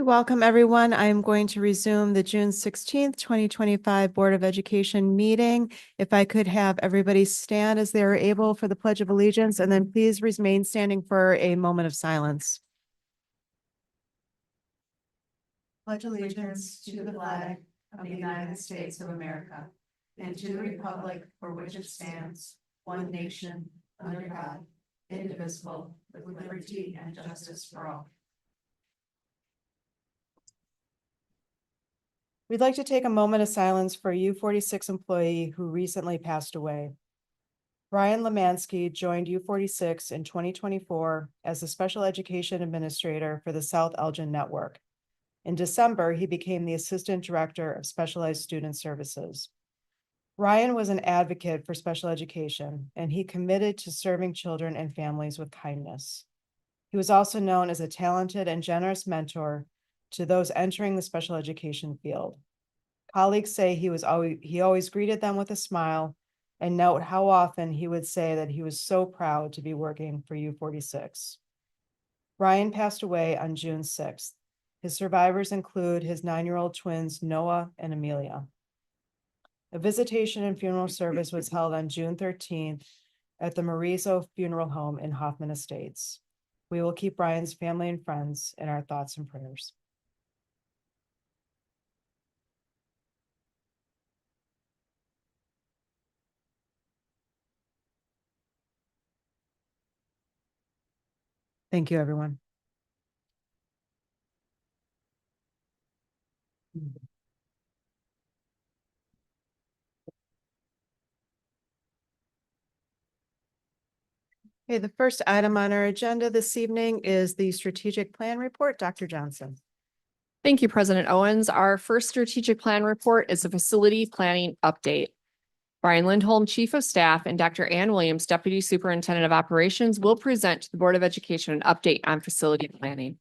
Welcome, everyone. I'm going to resume the June 16th, 2025 Board of Education meeting. If I could have everybody stand as they are able for the Pledge of Allegiance, and then please remain standing for a moment of silence. Pledge allegiance to the flag of the United States of America and to the republic for which it stands, one nation, under God, indivisible, with liberty and justice for all. We'd like to take a moment of silence for a U46 employee who recently passed away. Brian Lemansky joined U46 in 2024 as the Special Education Administrator for the South Elgin Network. In December, he became the Assistant Director of Specialized Student Services. Ryan was an advocate for special education, and he committed to serving children and families with kindness. He was also known as a talented and generous mentor to those entering the special education field. Colleagues say he always greeted them with a smile, and note how often he would say that he was so proud to be working for U46. Ryan passed away on June 6th. His survivors include his 9-year-old twins, Noah and Amelia. A visitation and funeral service was held on June 13th at the Marizo Funeral Home in Hoffman Estates. We will keep Ryan's family and friends in our thoughts and prayers. Thank you, everyone. Okay, the first item on our agenda this evening is the strategic plan report. Dr. Johnson. Thank you, President Owens. Our first strategic plan report is a facility planning update. Brian Lindholm, Chief of Staff, and Dr. Ann Williams, Deputy Superintendent of Operations, will present to the Board of Education an update on facility planning.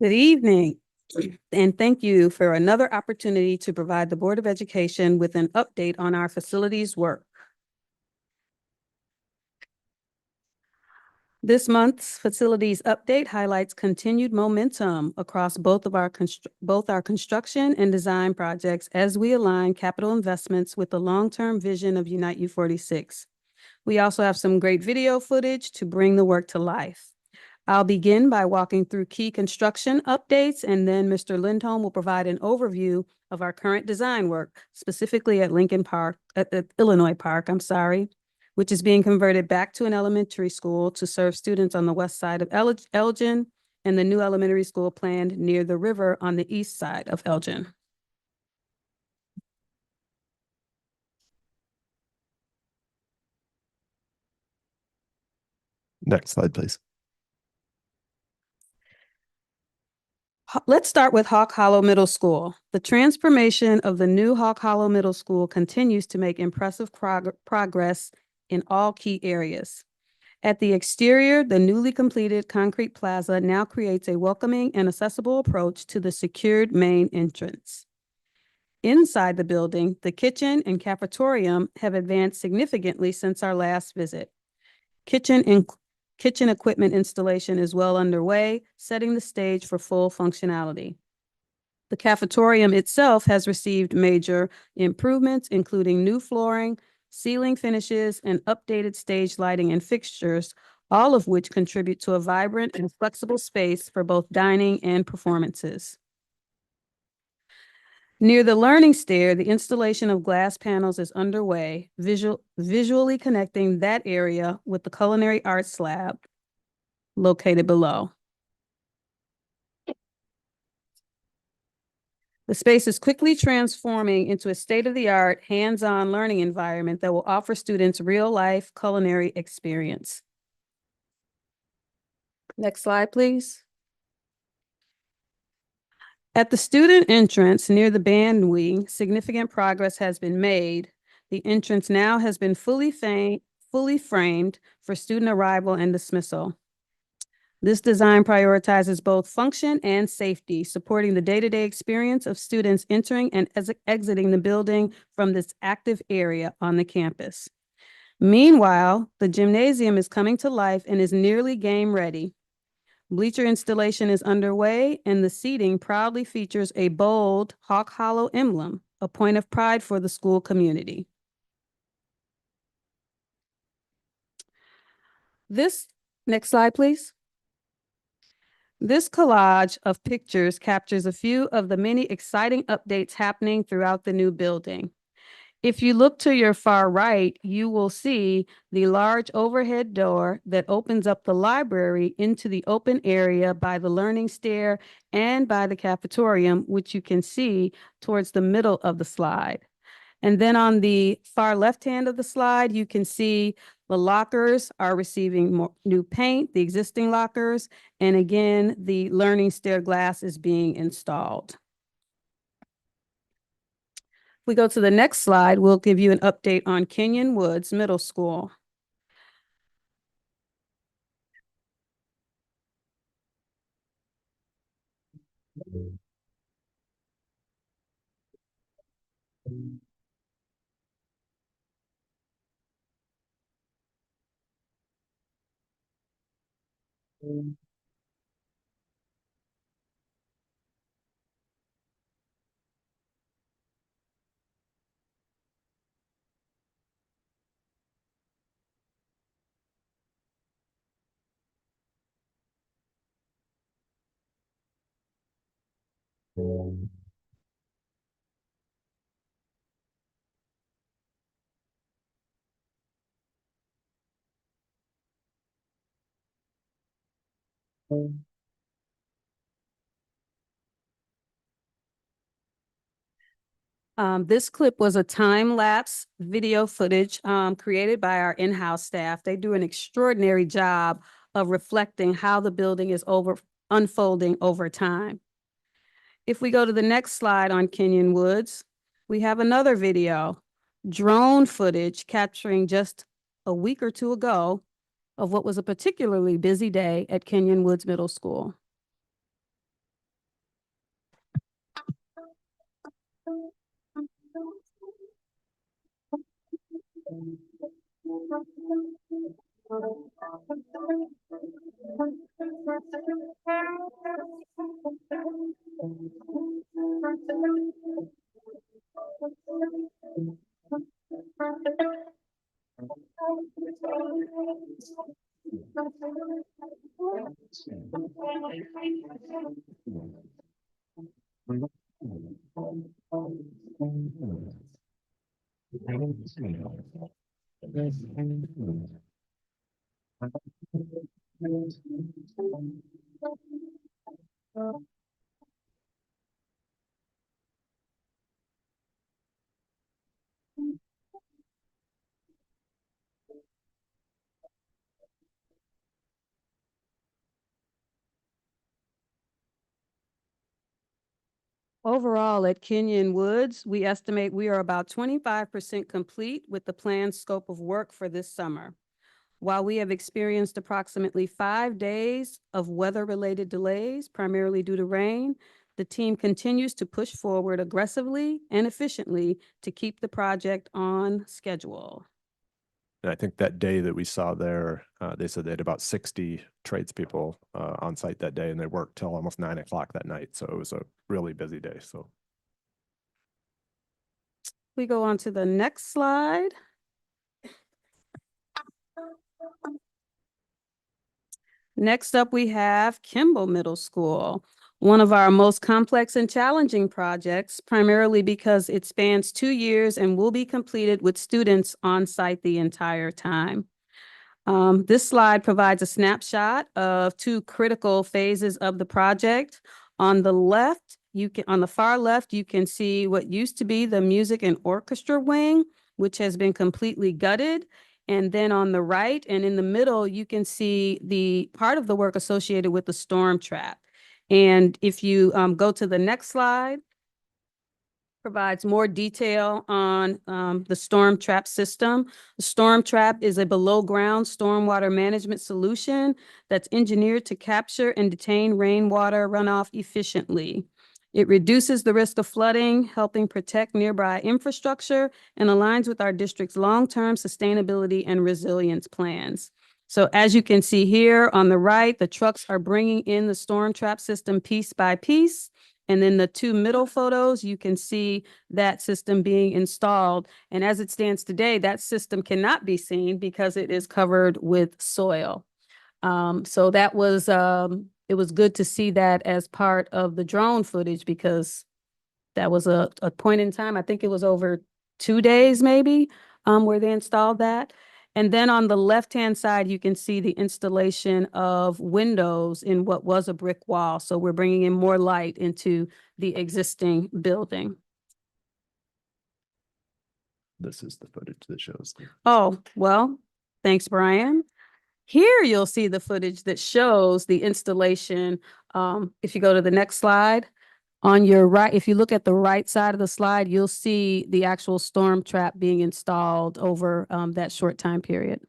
Good evening, and thank you for another opportunity to provide the Board of Education with an update on our facilities work. This month's facilities update highlights continued momentum across both our construction and design projects as we align capital investments with the long-term vision of Unite U46. We also have some great video footage to bring the work to life. I'll begin by walking through key construction updates, and then Mr. Lindholm will provide an overview of our current design work, specifically at Illinois Park, which is being converted back to an elementary school to serve students on the west side of Elgin, and the new elementary school planned near the river on the east side of Elgin. Next slide, please. Let's start with Hawk Hollow Middle School. The transformation of the new Hawk Hollow Middle School continues to make impressive progress in all key areas. At the exterior, the newly completed concrete plaza now creates a welcoming and accessible approach to the secured main entrance. Inside the building, the kitchen and cafetorium have advanced significantly since our last visit. Kitchen equipment installation is well underway, setting the stage for full functionality. The cafetorium itself has received major improvements, including new flooring, ceiling finishes, and updated stage lighting and fixtures, all of which contribute to a vibrant and flexible space for both dining and performances. Near the learning stair, the installation of glass panels is underway, visually connecting that area with the culinary arts lab located below. The space is quickly transforming into a state-of-the-art, hands-on learning environment that will offer students real-life culinary experience. Next slide, please. At the student entrance near the band wing, significant progress has been made. The entrance now has been fully framed for student arrival and dismissal. This design prioritizes both function and safety, supporting the day-to-day experience of students entering and exiting the building from this active area on the campus. Meanwhile, the gymnasium is coming to life and is nearly game ready. Bleacher installation is underway, and the seating proudly features a bold Hawk Hollow emblem, a point of pride for the school community. Next slide, please. This collage of pictures captures a few of the many exciting updates happening throughout the new building. If you look to your far right, you will see the large overhead door that opens up the library into the open area by the learning stair and by the cafetorium, which you can see towards the middle of the slide. And then on the far left hand of the slide, you can see the lockers are receiving more new paint, the existing lockers, and again, the learning stair glass is being installed. We go to the next slide, we'll give you an update on Kenyon Woods Middle School. This clip was a time-lapse video footage created by our in-house staff. They do an extraordinary job of reflecting how the building is unfolding over time. If we go to the next slide on Kenyon Woods, we have another video, drone footage capturing just a week or two ago of what was a particularly busy day at Kenyon Woods Middle School. Overall, at Kenyon Woods, we estimate we are about 25% complete with the planned scope of work for this summer. While we have experienced approximately 5 days of weather-related delays, primarily due to rain, the team continues to push forward aggressively and efficiently to keep the project on schedule. And I think that day that we saw there, they said they had about 60 tradespeople on site that day, and they worked till almost 9 o'clock that night. So it was a really busy day. So We go on to the next slide. Next up, we have Kimball Middle School, one of our most complex and challenging projects, primarily because it spans 2 years and will be completed with students on site the entire time. This slide provides a snapshot of 2 critical phases of the project. On the far left, you can see what used to be the music and orchestra wing, which has been completely gutted. And then on the right and in the middle, you can see the part of the work associated with the storm trap. And if you go to the next slide, provides more detail on the storm trap system. The storm trap is a below-ground stormwater management solution that's engineered to capture and detain rainwater runoff efficiently. It reduces the risk of flooding, helping protect nearby infrastructure, and aligns with our district's long-term sustainability and resilience plans. So as you can see here on the right, the trucks are bringing in the storm trap system piece by piece. And then the two middle photos, you can see that system being installed. And as it stands today, that system cannot be seen because it is covered with soil. So that was, it was good to see that as part of the drone footage because that was a point in time, I think it was over 2 days maybe, where they installed that. And then on the left-hand side, you can see the installation of windows in what was a brick wall. So we're bringing in more light into the existing building. This is the footage that shows. Oh, well, thanks, Brian. Here you'll see the footage that shows the installation. If you go to the next slide, on your right, if you look at the right side of the slide, you'll see the actual storm trap being installed over that short time period.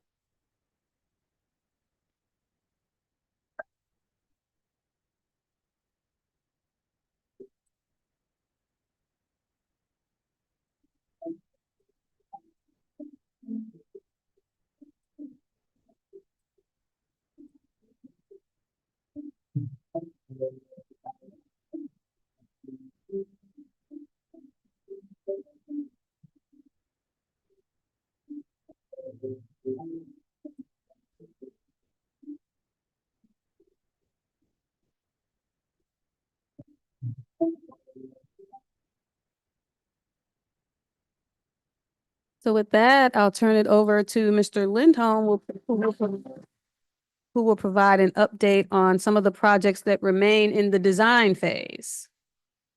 So with that, I'll turn it over to Mr. Lindholm, who will provide an update on some of the projects that remain in the design phase.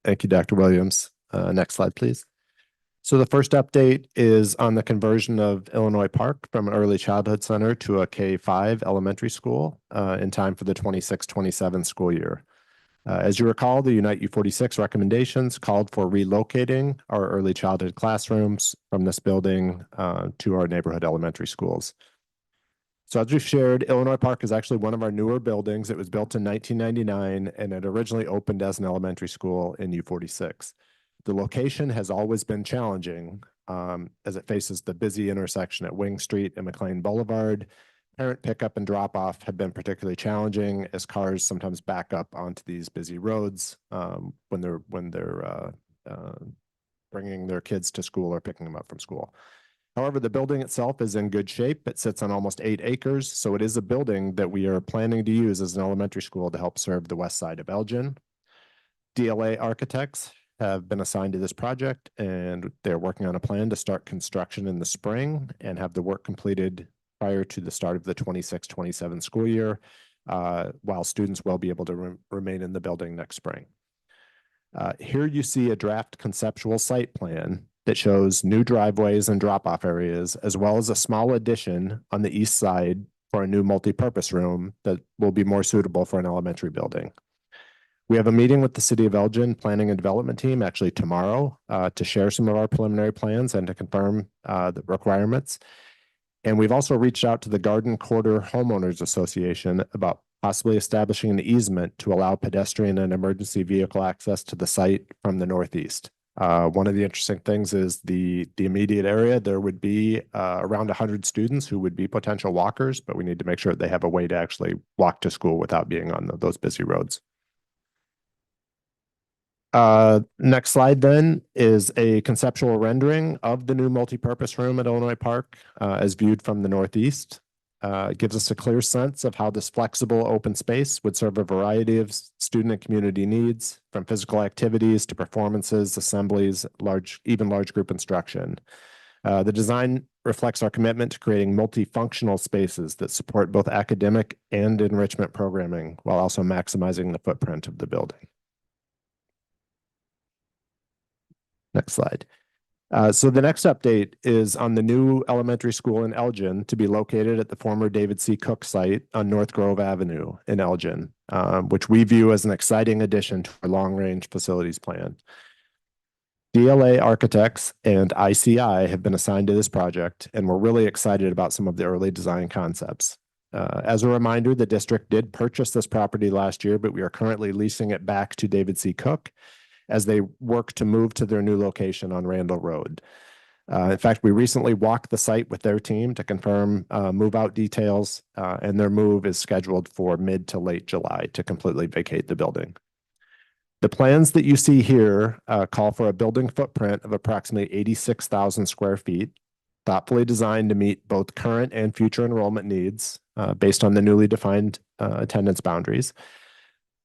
Thank you, Dr. Williams. Next slide, please. So the first update is on the conversion of Illinois Park from an early childhood center to a K-5 elementary school in time for the 26-27 school year. As you recall, the Unite U46 recommendations called for relocating our early childhood classrooms from this building to our neighborhood elementary schools. So as we've shared, Illinois Park is actually one of our newer buildings. It was built in 1999 and it originally opened as an elementary school in U46. The location has always been challenging as it faces the busy intersection at Wing Street and McLean Boulevard. Parent pickup and drop off have been particularly challenging as cars sometimes back up onto these busy roads when they're bringing their kids to school or picking them up from school. However, the building itself is in good shape. It sits on almost 8 acres, so it is a building that we are planning to use as an elementary school to help serve the west side of Elgin. DLA Architects have been assigned to this project, and they're working on a plan to start construction in the spring and have the work completed prior to the start of the 26-27 school year, while students will be able to remain in the building next spring. Here you see a draft conceptual site plan that shows new driveways and drop-off areas, as well as a small addition on the east side for a new multi-purpose room that will be more suitable for an elementary building. We have a meeting with the City of Elgin Planning and Development Team actually tomorrow to share some of our preliminary plans and to confirm the requirements. And we've also reached out to the Garden Quarter Homeowners Association about possibly establishing an easement to allow pedestrian and emergency vehicle access to the site from the northeast. One of the interesting things is the immediate area, there would be around 100 students who would be potential walkers, but we need to make sure they have a way to actually walk to school without being on those busy roads. Next slide then is a conceptual rendering of the new multipurpose room at Illinois Park as viewed from the northeast. It gives us a clear sense of how this flexible open space would serve a variety of student and community needs, from physical activities to performances, assemblies, even large group instruction. The design reflects our commitment to creating multifunctional spaces that support both academic and enrichment programming while also maximizing the footprint of the building. Next slide. So the next update is on the new elementary school in Elgin to be located at the former David C. Cook site on North Grove Avenue in Elgin, which we view as an exciting addition to our long-range facilities plan. DLA Architects and ICI have been assigned to this project, and we're really excited about some of the early design concepts. As a reminder, the district did purchase this property last year, but we are currently leasing it back to David C. Cook. as they work to move to their new location on Randall Road. In fact, we recently walked the site with their team to confirm move-out details, and their move is scheduled for mid to late July to completely vacate the building. The plans that you see here call for a building footprint of approximately 86,000 square feet, thoughtfully designed to meet both current and future enrollment needs based on the newly defined attendance boundaries.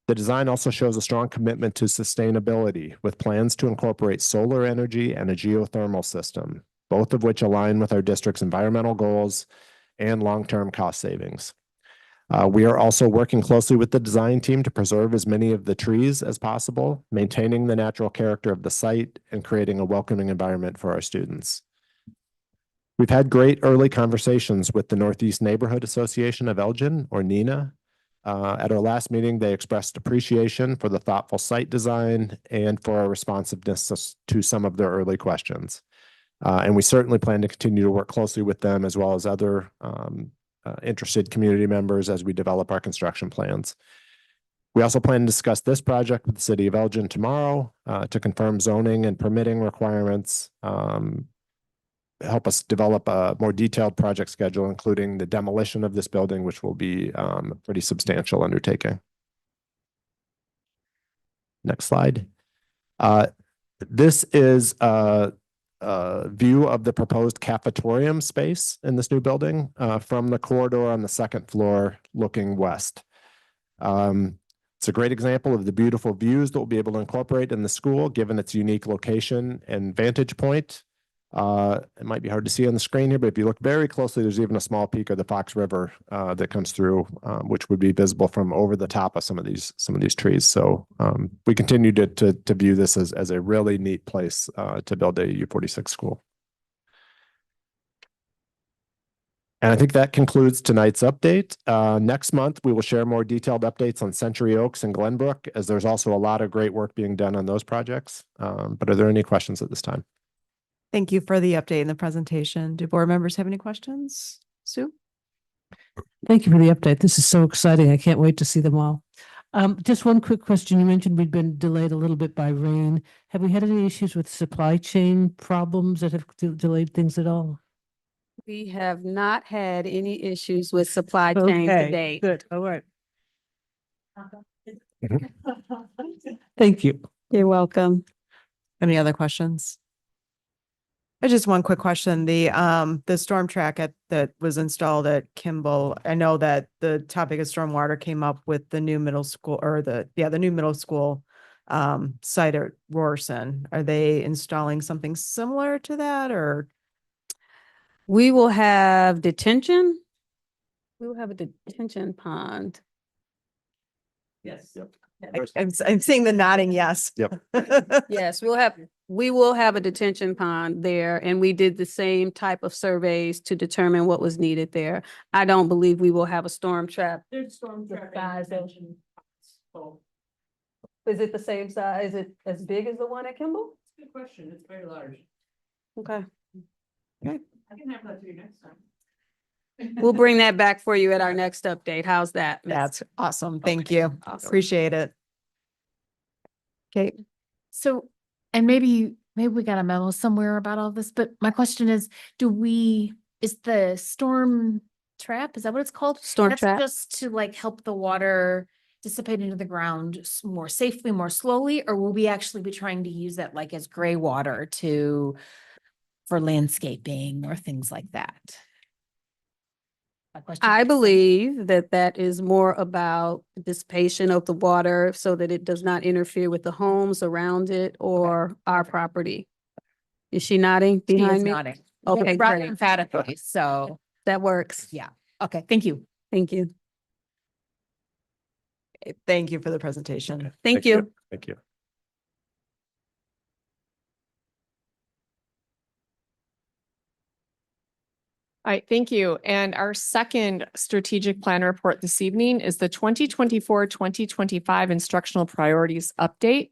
The design also shows a strong commitment to sustainability with plans to incorporate solar energy and a geothermal system, both of which align with our district's environmental goals and long-term cost savings. We are also working closely with the design team to preserve as many of the trees as possible, maintaining the natural character of the site and creating a welcoming environment for our students. We've had great early conversations with the Northeast Neighborhood Association of Elgin, or NENA. At our last meeting, they expressed appreciation for the thoughtful site design and for our responsiveness to some of their early questions. And we certainly plan to continue to work closely with them as well as other interested community members as we develop our construction plans. We also plan to discuss this project with the City of Elgin tomorrow to confirm zoning and permitting requirements, help us develop a more detailed project schedule, including the demolition of this building, which will be a pretty substantial undertaking. Next slide. This is a view of the proposed cafetorium space in this new building from the corridor on the second floor looking west. It's a great example of the beautiful views that we'll be able to incorporate in the school, given its unique location and vantage point. It might be hard to see on the screen here, but if you look very closely, there's even a small peak of the Fox River that comes through, which would be visible from over the top of some of these trees. So we continue to view this as a really neat place to build a U46 school. And I think that concludes tonight's update. Next month, we will share more detailed updates on Century Oaks and Glenbrook, as there's also a lot of great work being done on those projects. But are there any questions at this time? Thank you for the update and the presentation. Do board members have any questions? Sue? Thank you for the update. This is so exciting. I can't wait to see them all. Just one quick question. You mentioned we'd been delayed a little bit by rain. Have we had any issues with supply chain problems that have delayed things at all? We have not had any issues with supply chain to date. Good. All right. Thank you. You're welcome. Any other questions? Just one quick question. The storm track that was installed at Kimball, I know that the topic of stormwater came up with the new middle school or the new middle school site at Rorson. Are they installing something similar to that, or? We will have detention. We will have a detention pond. Yes. Yep. I'm seeing the nodding yes. Yep. Yes, we will have a detention pond there, and we did the same type of surveys to determine what was needed there. I don't believe we will have a storm trap. There's storm trap and detention. Is it the same size? Is it as big as the one at Kimball? Good question. It's very large. Okay, I can have that to you next time. we'll bring that back for you at our next update. How's that? Ms.? That's awesome. Thank you. Awesome. Appreciate it. Okay. So, and maybe we got a memo somewhere about all this, but my question is, is the storm trap, is that what it's called? Storm That's trap. just to like help the water dissipate into the ground more safely, more slowly, or will we actually be trying to use that like as gray water for landscaping or things like that? My question I is- believe that is more about dissipation of the water so that it does not interfere with the homes around it or our property. Is she nodding She is behind me? nodding. Okay, Rather great. emphatically, so, That works. yeah. Okay, thank you. Thank you. Thank you for the presentation. Thank you. Thank you. All right, thank you. And our second strategic plan report this evening is the 2024-2025 instructional priorities update.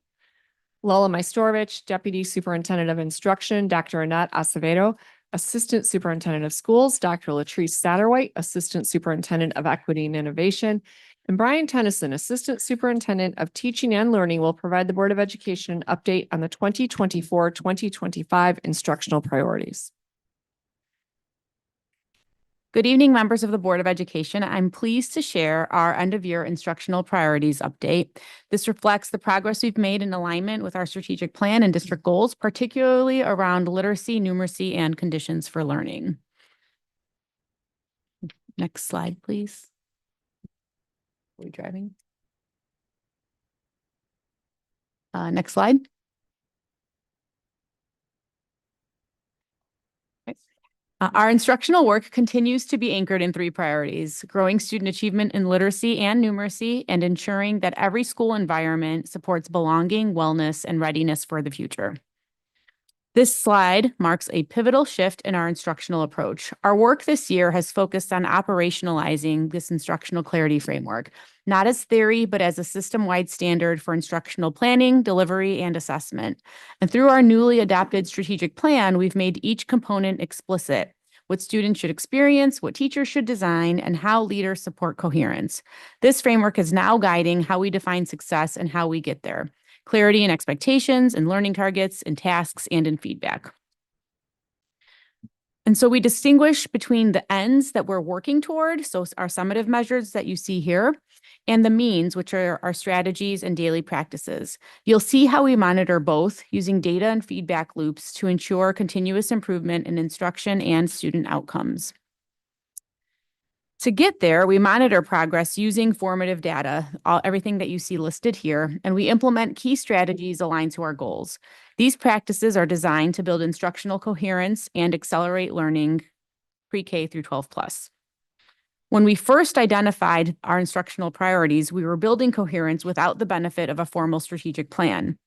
Lola Majstorovic, Deputy Superintendent of Instruction, Dr. Annette Acevedo, Assistant Superintendent of Schools, Dr. Latrice Satterwhite, Assistant Superintendent of Equity and Innovation, And Brian Tennyson, Assistant Superintendent of Teaching and Learning, will provide the Board of Education an update on the 2024-2025 instructional priorities. Good evening, members of the Board of Education. I'm pleased to share our end-of-year instructional priorities update. This reflects the progress we've made in alignment with our strategic plan and district goals, particularly around literacy, numeracy, and conditions for learning. Next slide, please. Are we driving? Next slide. Our instructional work continues to be anchored in three priorities: growing student achievement in literacy and numeracy, and ensuring that every school environment supports belonging, wellness, and readiness for the future. This slide marks a pivotal shift in our instructional approach. Our work this year has focused on operationalizing this instructional clarity framework, not as theory, but as a system-wide standard for instructional planning, delivery, and assessment. And through our newly adopted strategic plan, we've made each component explicit: what students should experience, what teachers should design, and how leaders support coherence. This framework is now guiding how we define success and how we get there: clarity in expectations and learning targets and tasks and in feedback. And so we distinguish between the ends that we're working toward, so our summative measures that you see here, and the means, which are our strategies and daily practices. You'll see how we monitor both using data and feedback loops to ensure continuous improvement in instruction and student outcomes. To get there, we monitor progress using formative data, everything that you see listed here, and we implement key strategies aligned to our goals. These practices are designed to build instructional coherence and accelerate learning pre-K through 12+. When we first identified our instructional priorities, we were building coherence without the benefit of a formal strategic plan.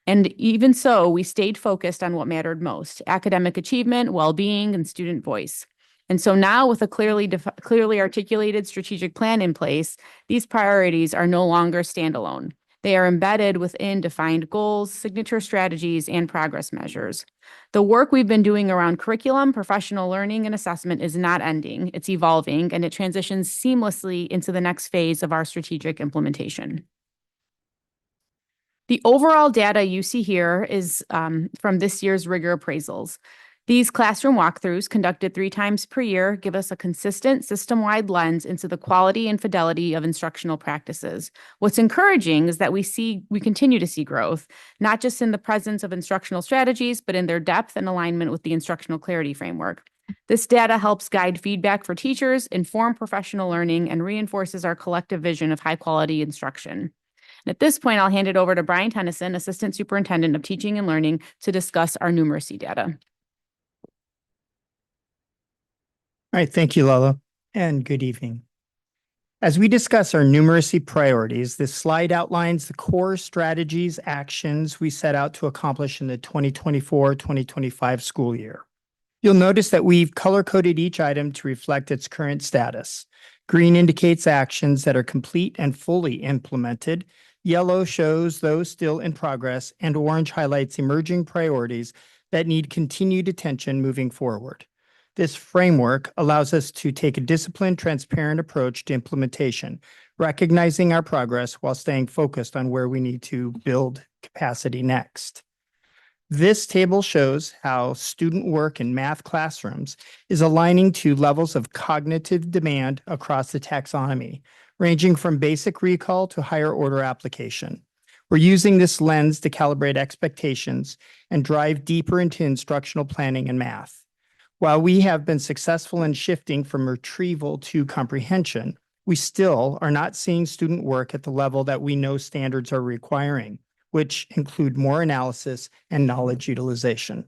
And even so, we stayed focused on what mattered most: academic achievement, well-being, and student voice. And so now, with a clearly articulated strategic plan in place, these priorities are no longer standalone. They are embedded within defined goals, signature strategies, and progress measures. The work we've been doing around curriculum, professional learning, and assessment is not ending. It's evolving, and it transitions seamlessly into the next phase of our strategic implementation. The overall data you see here is from this year's rigor appraisals. These classroom walkthroughs, conducted 3 times per year, give us a consistent system-wide lens into the quality and fidelity of instructional practices. What's encouraging is that we continue to see growth, not just in the presence of instructional strategies, but in their depth and alignment with the instructional clarity framework. This data helps guide feedback for teachers, inform professional learning, and reinforces our collective vision of high-quality instruction. And at this point, I'll hand it over to Brian Tennyson, Assistant Superintendent of Teaching and Learning, to discuss our numeracy data. All right, thank you, Lola, and good evening. As we discuss our numeracy priorities, this slide outlines the core strategies, actions we set out to accomplish in the 2024-2025 school year. You'll notice that we've color-coded each item to reflect its current status. Green indicates actions that are complete and fully implemented. Yellow shows those still in progress, and orange highlights emerging priorities that need continued attention moving forward. This framework allows us to take a disciplined, transparent approach to implementation, recognizing our progress while staying focused on where we need to build capacity next. This table shows how student work in math classrooms is aligning to levels of cognitive demand across the taxonomy, ranging from basic recall to higher order application. We're using this lens to calibrate expectations and drive deeper into instructional planning and math. While we have been successful in shifting from retrieval to comprehension, we still are not seeing student work at the level that we know standards are requiring, which include more analysis and knowledge utilization.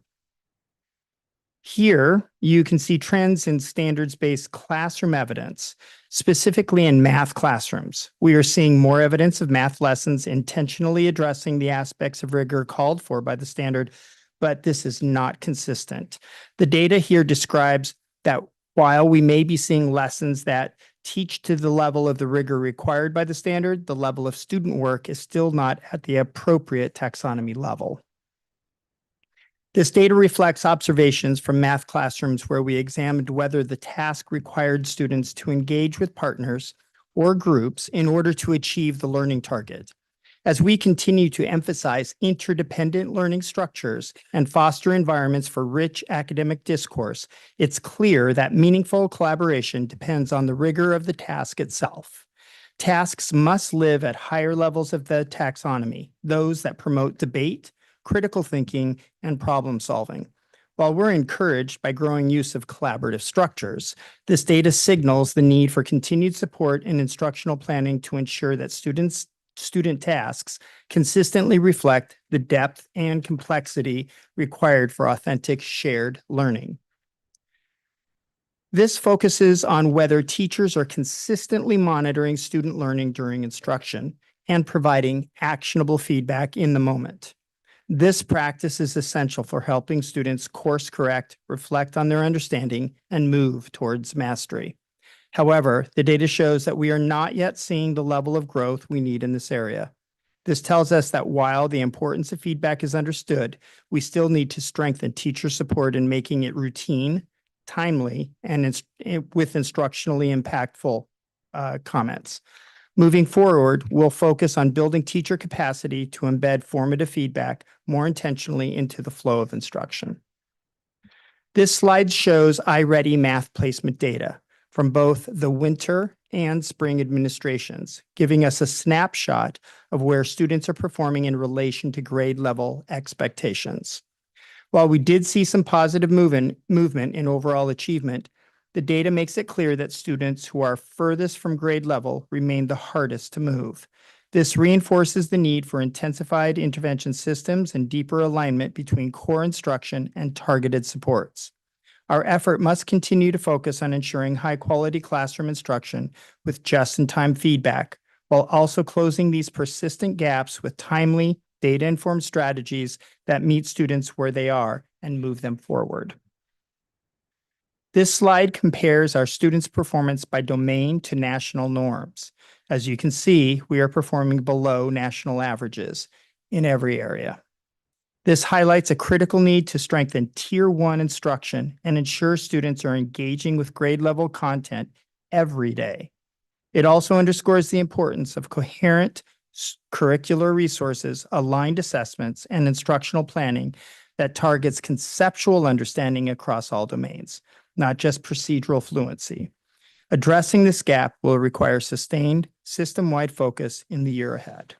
Here, you can see trends in standards-based classroom evidence, specifically in math classrooms. We are seeing more evidence of math lessons intentionally addressing the aspects of rigor called for by the standard, but this is not consistent. The data here describes that while we may be seeing lessons that teach to the level of the rigor required by the standard, the level of student work is still not at the appropriate taxonomy level. This data reflects observations from math classrooms where we examined whether the task required students to engage with partners or groups in order to achieve the learning target. As we continue to emphasize interdependent learning structures and foster environments for rich academic discourse, it's clear that meaningful collaboration depends on the rigor of the task itself. Tasks must live at higher levels of the taxonomy, those that promote debate, critical thinking, and problem solving. While we're encouraged by growing use of collaborative structures, this data signals the need for continued support in instructional planning to ensure that student tasks consistently reflect the depth and complexity required for authentic shared learning. This focuses on whether teachers are consistently monitoring student learning during instruction and providing actionable feedback in the moment. This practice is essential for helping students course correct, reflect on their understanding, and move towards mastery. However, the data shows that we are not yet seeing the level of growth we need in this area. This tells us that while the importance of feedback is understood, we still need to strengthen teacher support in making it routine, timely, and with instructionally impactful comments. Moving forward, we'll focus on building teacher capacity to embed formative feedback more intentionally into the flow of instruction. This slide shows iReady math placement data from both the winter and spring administrations, giving us a snapshot of where students are performing in relation to grade level expectations. While we did see some positive movement in overall achievement, the data makes it clear that students who are furthest from grade level remain the hardest to move. This reinforces the need for intensified intervention systems and deeper alignment between core instruction and targeted supports. Our effort must continue to focus on ensuring high-quality classroom instruction with just-in-time feedback, while also closing these persistent gaps with timely, data-informed strategies that meet students where they are and move them forward. This slide compares our students' performance by domain to national norms. As you can see, we are performing below national averages in every area. This highlights a critical need to strengthen Tier 1 instruction and ensure students are engaging with grade-level content every day. It also underscores the importance of coherent curricular resources, aligned assessments, and instructional planning that targets conceptual understanding across all domains, not just procedural fluency. Addressing this gap will require sustained, system-wide focus in the year ahead.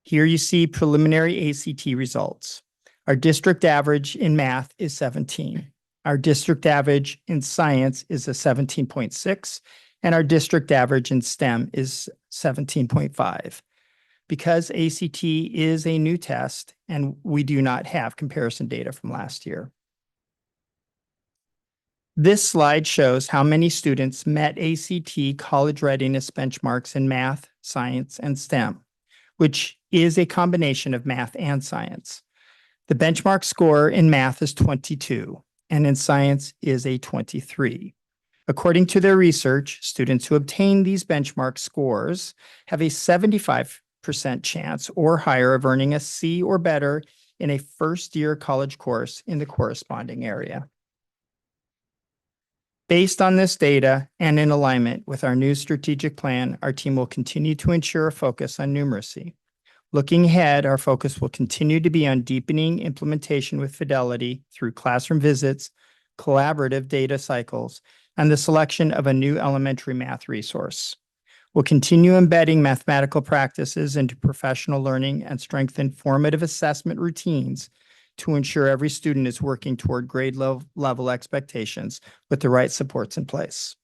Here you see preliminary ACT results. Our district average in math is 17. Our district average in science is a 17.6, and our district average in STEM is 17.5. Because ACT is a new test and we do not have comparison data from last year. This slide shows how many students met ACT college readiness benchmarks in math, science, and STEM, which is a combination of math and science. The benchmark score in math is 22, and in science is a 23. According to their research, students who obtain these benchmark scores have a 75% chance or higher of earning a C or better in a first-year college course in the corresponding area. Based on this data and in alignment with our new strategic plan, our team will continue to ensure a focus on numeracy. Looking ahead, our focus will continue to be on deepening implementation with fidelity through classroom visits, collaborative data cycles, and the selection of a new elementary math resource. We'll continue embedding mathematical practices into professional learning and strengthen formative assessment routines to ensure every student is working toward grade level expectations with the right supports in place.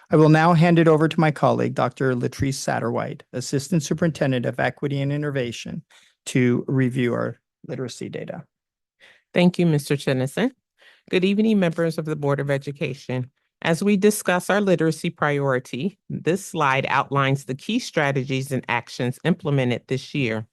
I will now hand it over to my colleague, Dr. Latrice Satterwhite, Assistant Superintendent of Equity and Innovation, to review our literacy data. Thank you, Mr. Tennyson. Good evening, members of the Board of Education. As we discuss our literacy priority, this slide outlines the key strategies and actions implemented this year.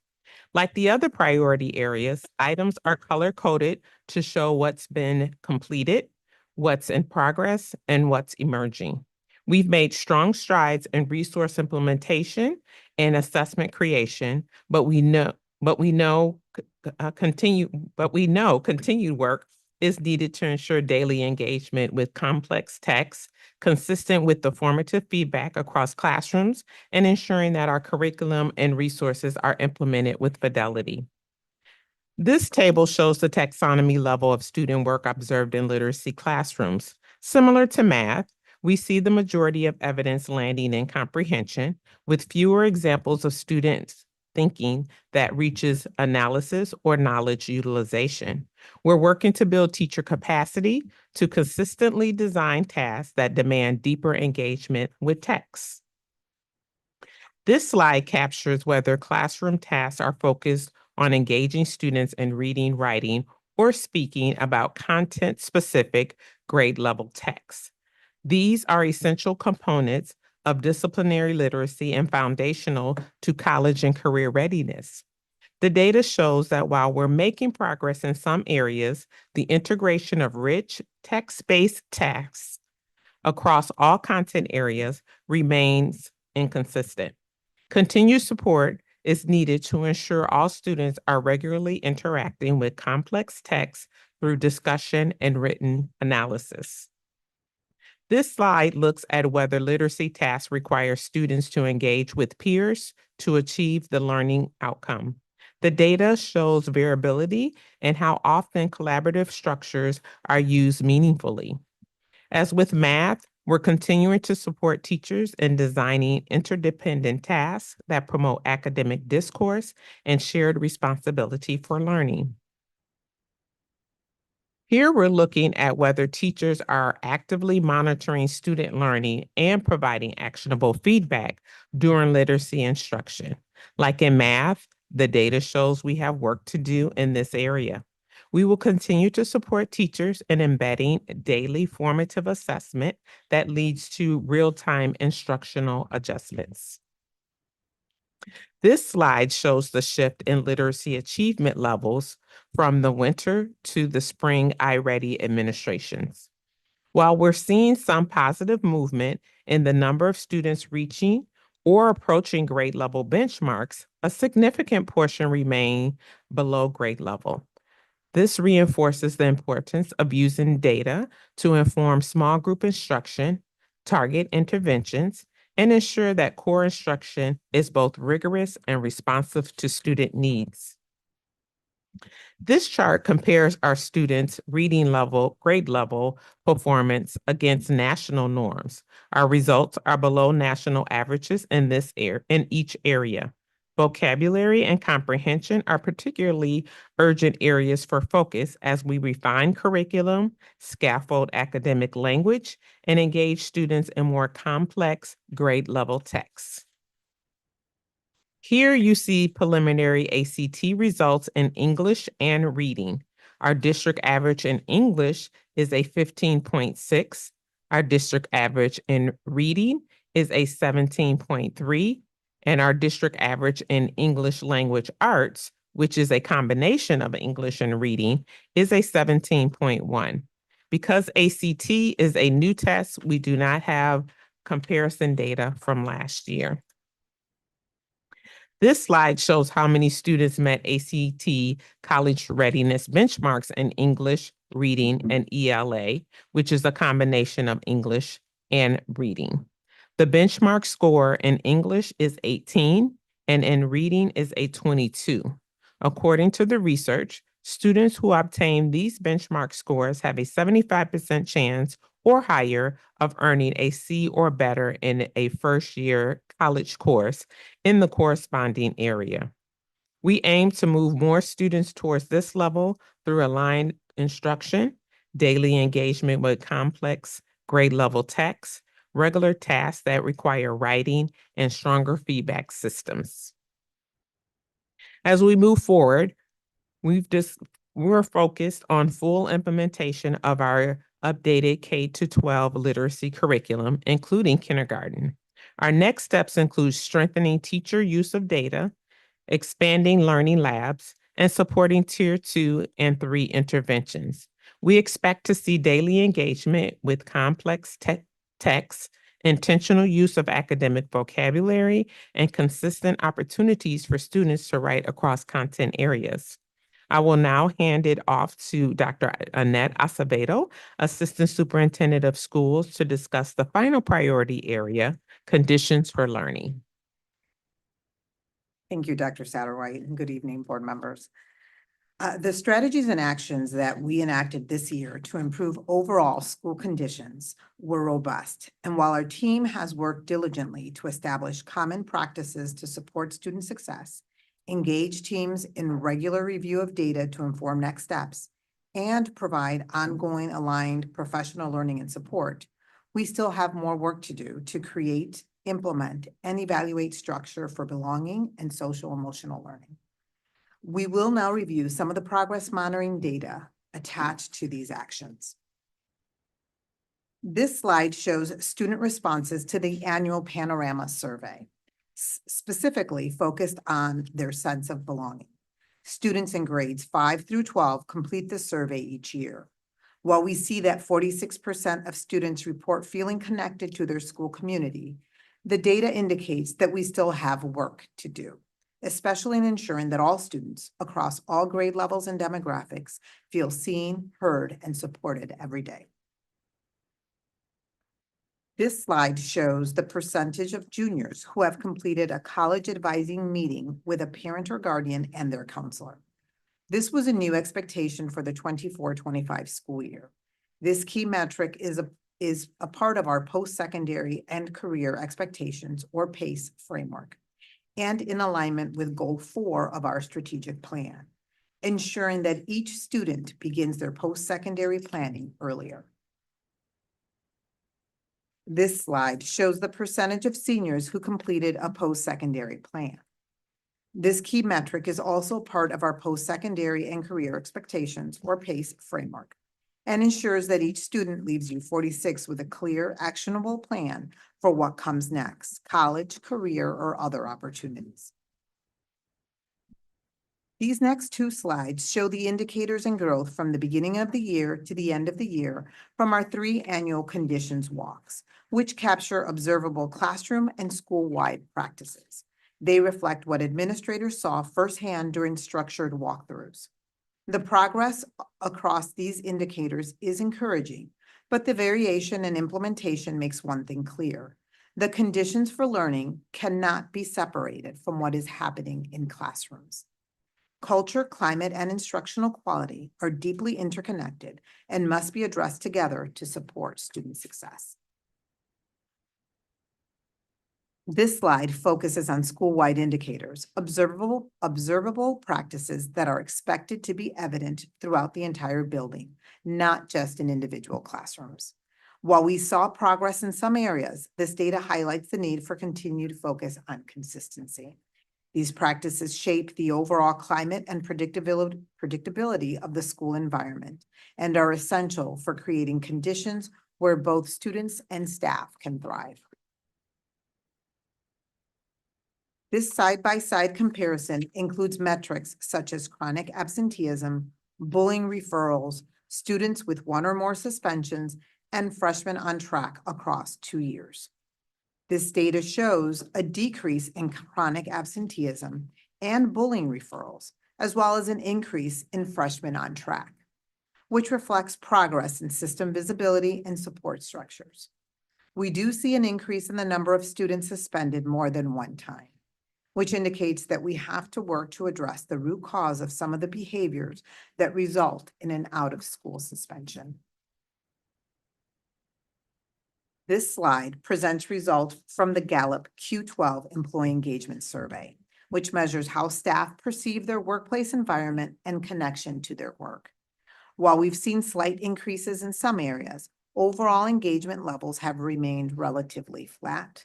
Like the other priority areas, items are color-coded to show what's been completed, what's in progress, and what's emerging. We've made strong strides in resource implementation and assessment creation, but we know continued work is needed to ensure daily engagement with complex text, consistent with the formative feedback across classrooms, and ensuring that our curriculum and resources are implemented with fidelity. This table shows the taxonomy level of student work observed in literacy classrooms. Similar to math, we see the majority of evidence landing in comprehension, with fewer examples of students thinking that reaches analysis or knowledge utilization. We're working to build teacher capacity to consistently design tasks that demand deeper engagement with text. This slide captures whether classroom tasks are focused on engaging students in reading, writing, or speaking about content-specific grade-level texts. These are essential components of disciplinary literacy and foundational to college and career readiness. The data shows that while we're making progress in some areas, the integration of rich text-based tasks across all content areas remains inconsistent. Continued support is needed to ensure all students are regularly interacting with complex texts through discussion and written analysis. This slide looks at whether literacy tasks require students to engage with peers to achieve the learning outcome. The data shows variability in how often collaborative structures are used meaningfully. As with math, we're continuing to support teachers in designing interdependent tasks that promote academic discourse and shared responsibility for learning. Here we're looking at whether teachers are actively monitoring student learning and providing actionable feedback during literacy instruction. Like in math, the data shows we have work to do in this area. We will continue to support teachers in embedding daily formative assessment that leads to real-time instructional adjustments. This slide shows the shift in literacy achievement levels from the winter to the spring iReady administrations. While we're seeing some positive movement in the number of students reaching or approaching grade level benchmarks, a significant portion remain below grade level. This reinforces the importance of using data to inform small group instruction, target interventions, and ensure that core instruction is both rigorous and responsive to student needs. This chart compares our students' reading level, grade level performance against national norms. Our results are below national averages in each area. Vocabulary and comprehension are particularly urgent areas for focus as we refine curriculum, scaffold academic language, and engage students in more complex grade level texts. Here you see preliminary ACT results in English and reading. Our district average in English is a 15.6. Our district average in reading is a 17.3. And our district average in English language arts, which is a combination of English and reading, is a 17.1. Because ACT is a new test, we do not have comparison data from last year. This slide shows how many students met ACT college readiness benchmarks in English, reading, and ELA, which is a combination of English and reading. The benchmark score in English is 18 and in reading is a 22. According to the research, students who obtain these benchmark scores have a 75% chance or higher of earning a C or better in a first-year college course in the corresponding area. We aim to move more students towards this level through aligned instruction, daily engagement with complex grade-level texts, regular tasks that require writing, and stronger feedback systems. As we move forward, we're focused on full implementation of our updated K-12 literacy curriculum, including kindergarten. Our next steps include strengthening teacher use of data, expanding learning labs, and supporting Tier 2 and 3 interventions. We expect to see daily engagement with complex text, intentional use of academic vocabulary, and consistent opportunities for students to write across content areas. I will now hand it off to Dr. Annette Acevedo, Assistant Superintendent of Schools, to discuss the final priority area, conditions for learning. Thank you, Dr. Satterwhite, and good evening, board members. The strategies and actions that we enacted this year to improve overall school conditions were robust. And while our team has worked diligently to establish common practices to support student success, engage teams in regular review of data to inform next steps, and provide ongoing aligned professional learning and support, we still have more work to do to create, implement, and evaluate structure for belonging and social emotional learning. We will now review some of the progress monitoring data attached to these actions. This slide shows student responses to the annual Panorama survey, specifically focused on their sense of belonging. Students in grades 5 through 12 complete the survey each year. While we see that 46% of students report feeling connected to their school community, the data indicates that we still have work to do, especially in ensuring that all students across all grade levels and demographics feel seen, heard, and supported every day. This slide shows the percentage of juniors who have completed a college advising meeting with a parent or guardian and their counselor. This was a new expectation for the 24-25 school year. This key metric is a part of our post-secondary and career expectations, or PACE framework, and in alignment with Goal 4 of our strategic plan, ensuring that each student begins their post-secondary planning earlier. This slide shows the percentage of seniors who completed a post-secondary plan. This key metric is also part of our post-secondary and career expectations, or PACE framework, and ensures that each student leaves U46 with a clear, actionable plan for what comes next, college, career, or other opportunities. These next two slides show the indicators and growth from the beginning of the year to the end of the year from our 3 annual conditions walks, which capture observable classroom and school-wide practices. They reflect what administrators saw firsthand during structured walkthroughs. The progress across these indicators is encouraging, but the variation in implementation makes one thing clear. The conditions for learning cannot be separated from what is happening in classrooms. Culture, climate, and instructional quality are deeply interconnected and must be addressed together to support student success. This slide focuses on school-wide indicators, observable practices that are expected to be evident throughout the entire building, not just in individual classrooms. While we saw progress in some areas, this data highlights the need for continued focus on consistency. These practices shape the overall climate and predictability of the school environment and are essential for creating conditions where both students and staff can thrive. This side-by-side comparison includes metrics such as chronic absenteeism, bullying referrals, students with 1 or more suspensions, and freshmen on track across 2 years. This data shows a decrease in chronic absenteeism and bullying referrals, as well as an increase in freshmen on track, which reflects progress in system visibility and support structures. We do see an increase in the number of students suspended more than one time, which indicates that we have to work to address the root cause of some of the behaviors that result in an out-of-school suspension. This slide presents results from the Gallup Q12 Employee Engagement Survey, which measures how staff perceive their workplace environment and connection to their work. While we've seen slight increases in some areas, overall engagement levels have remained relatively flat.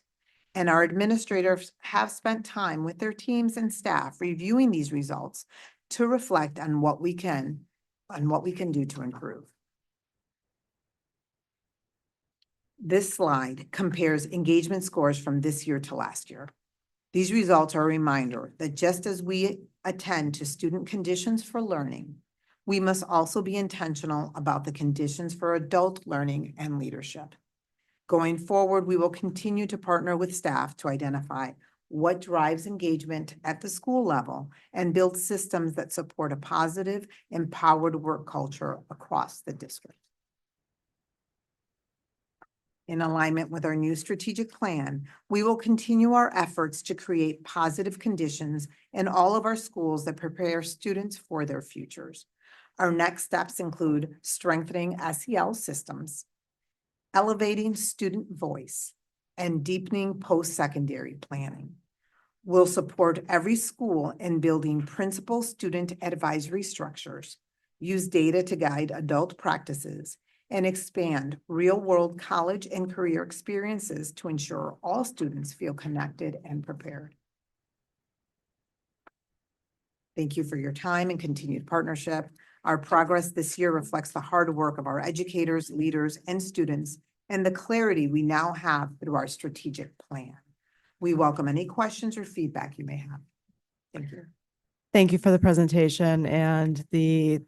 And our administrators have spent time with their teams and staff reviewing these results to reflect on what we can do to improve. This slide compares engagement scores from this year to last year. These results are a reminder that just as we attend to student conditions for learning, we must also be intentional about the conditions for adult learning and leadership. Going forward, we will continue to partner with staff to identify what drives engagement at the school level, and build systems that support a positive, empowered work culture across the district. In alignment with our new strategic plan, we will continue our efforts to create positive conditions in all of our schools that prepare students for their futures. Our next steps include strengthening SEL systems, elevating student voice, and deepening post-secondary planning. We'll support every school in building principal-student advisory structures, use data to guide adult practices, and expand real-world college and career experiences to ensure all students feel connected and prepared. Thank you for your time and continued partnership. Our progress this year reflects the hard work of our educators, leaders, and students, and the clarity we now have through our strategic plan. We welcome any questions or feedback you may have. Thank you. Thank you for the presentation and the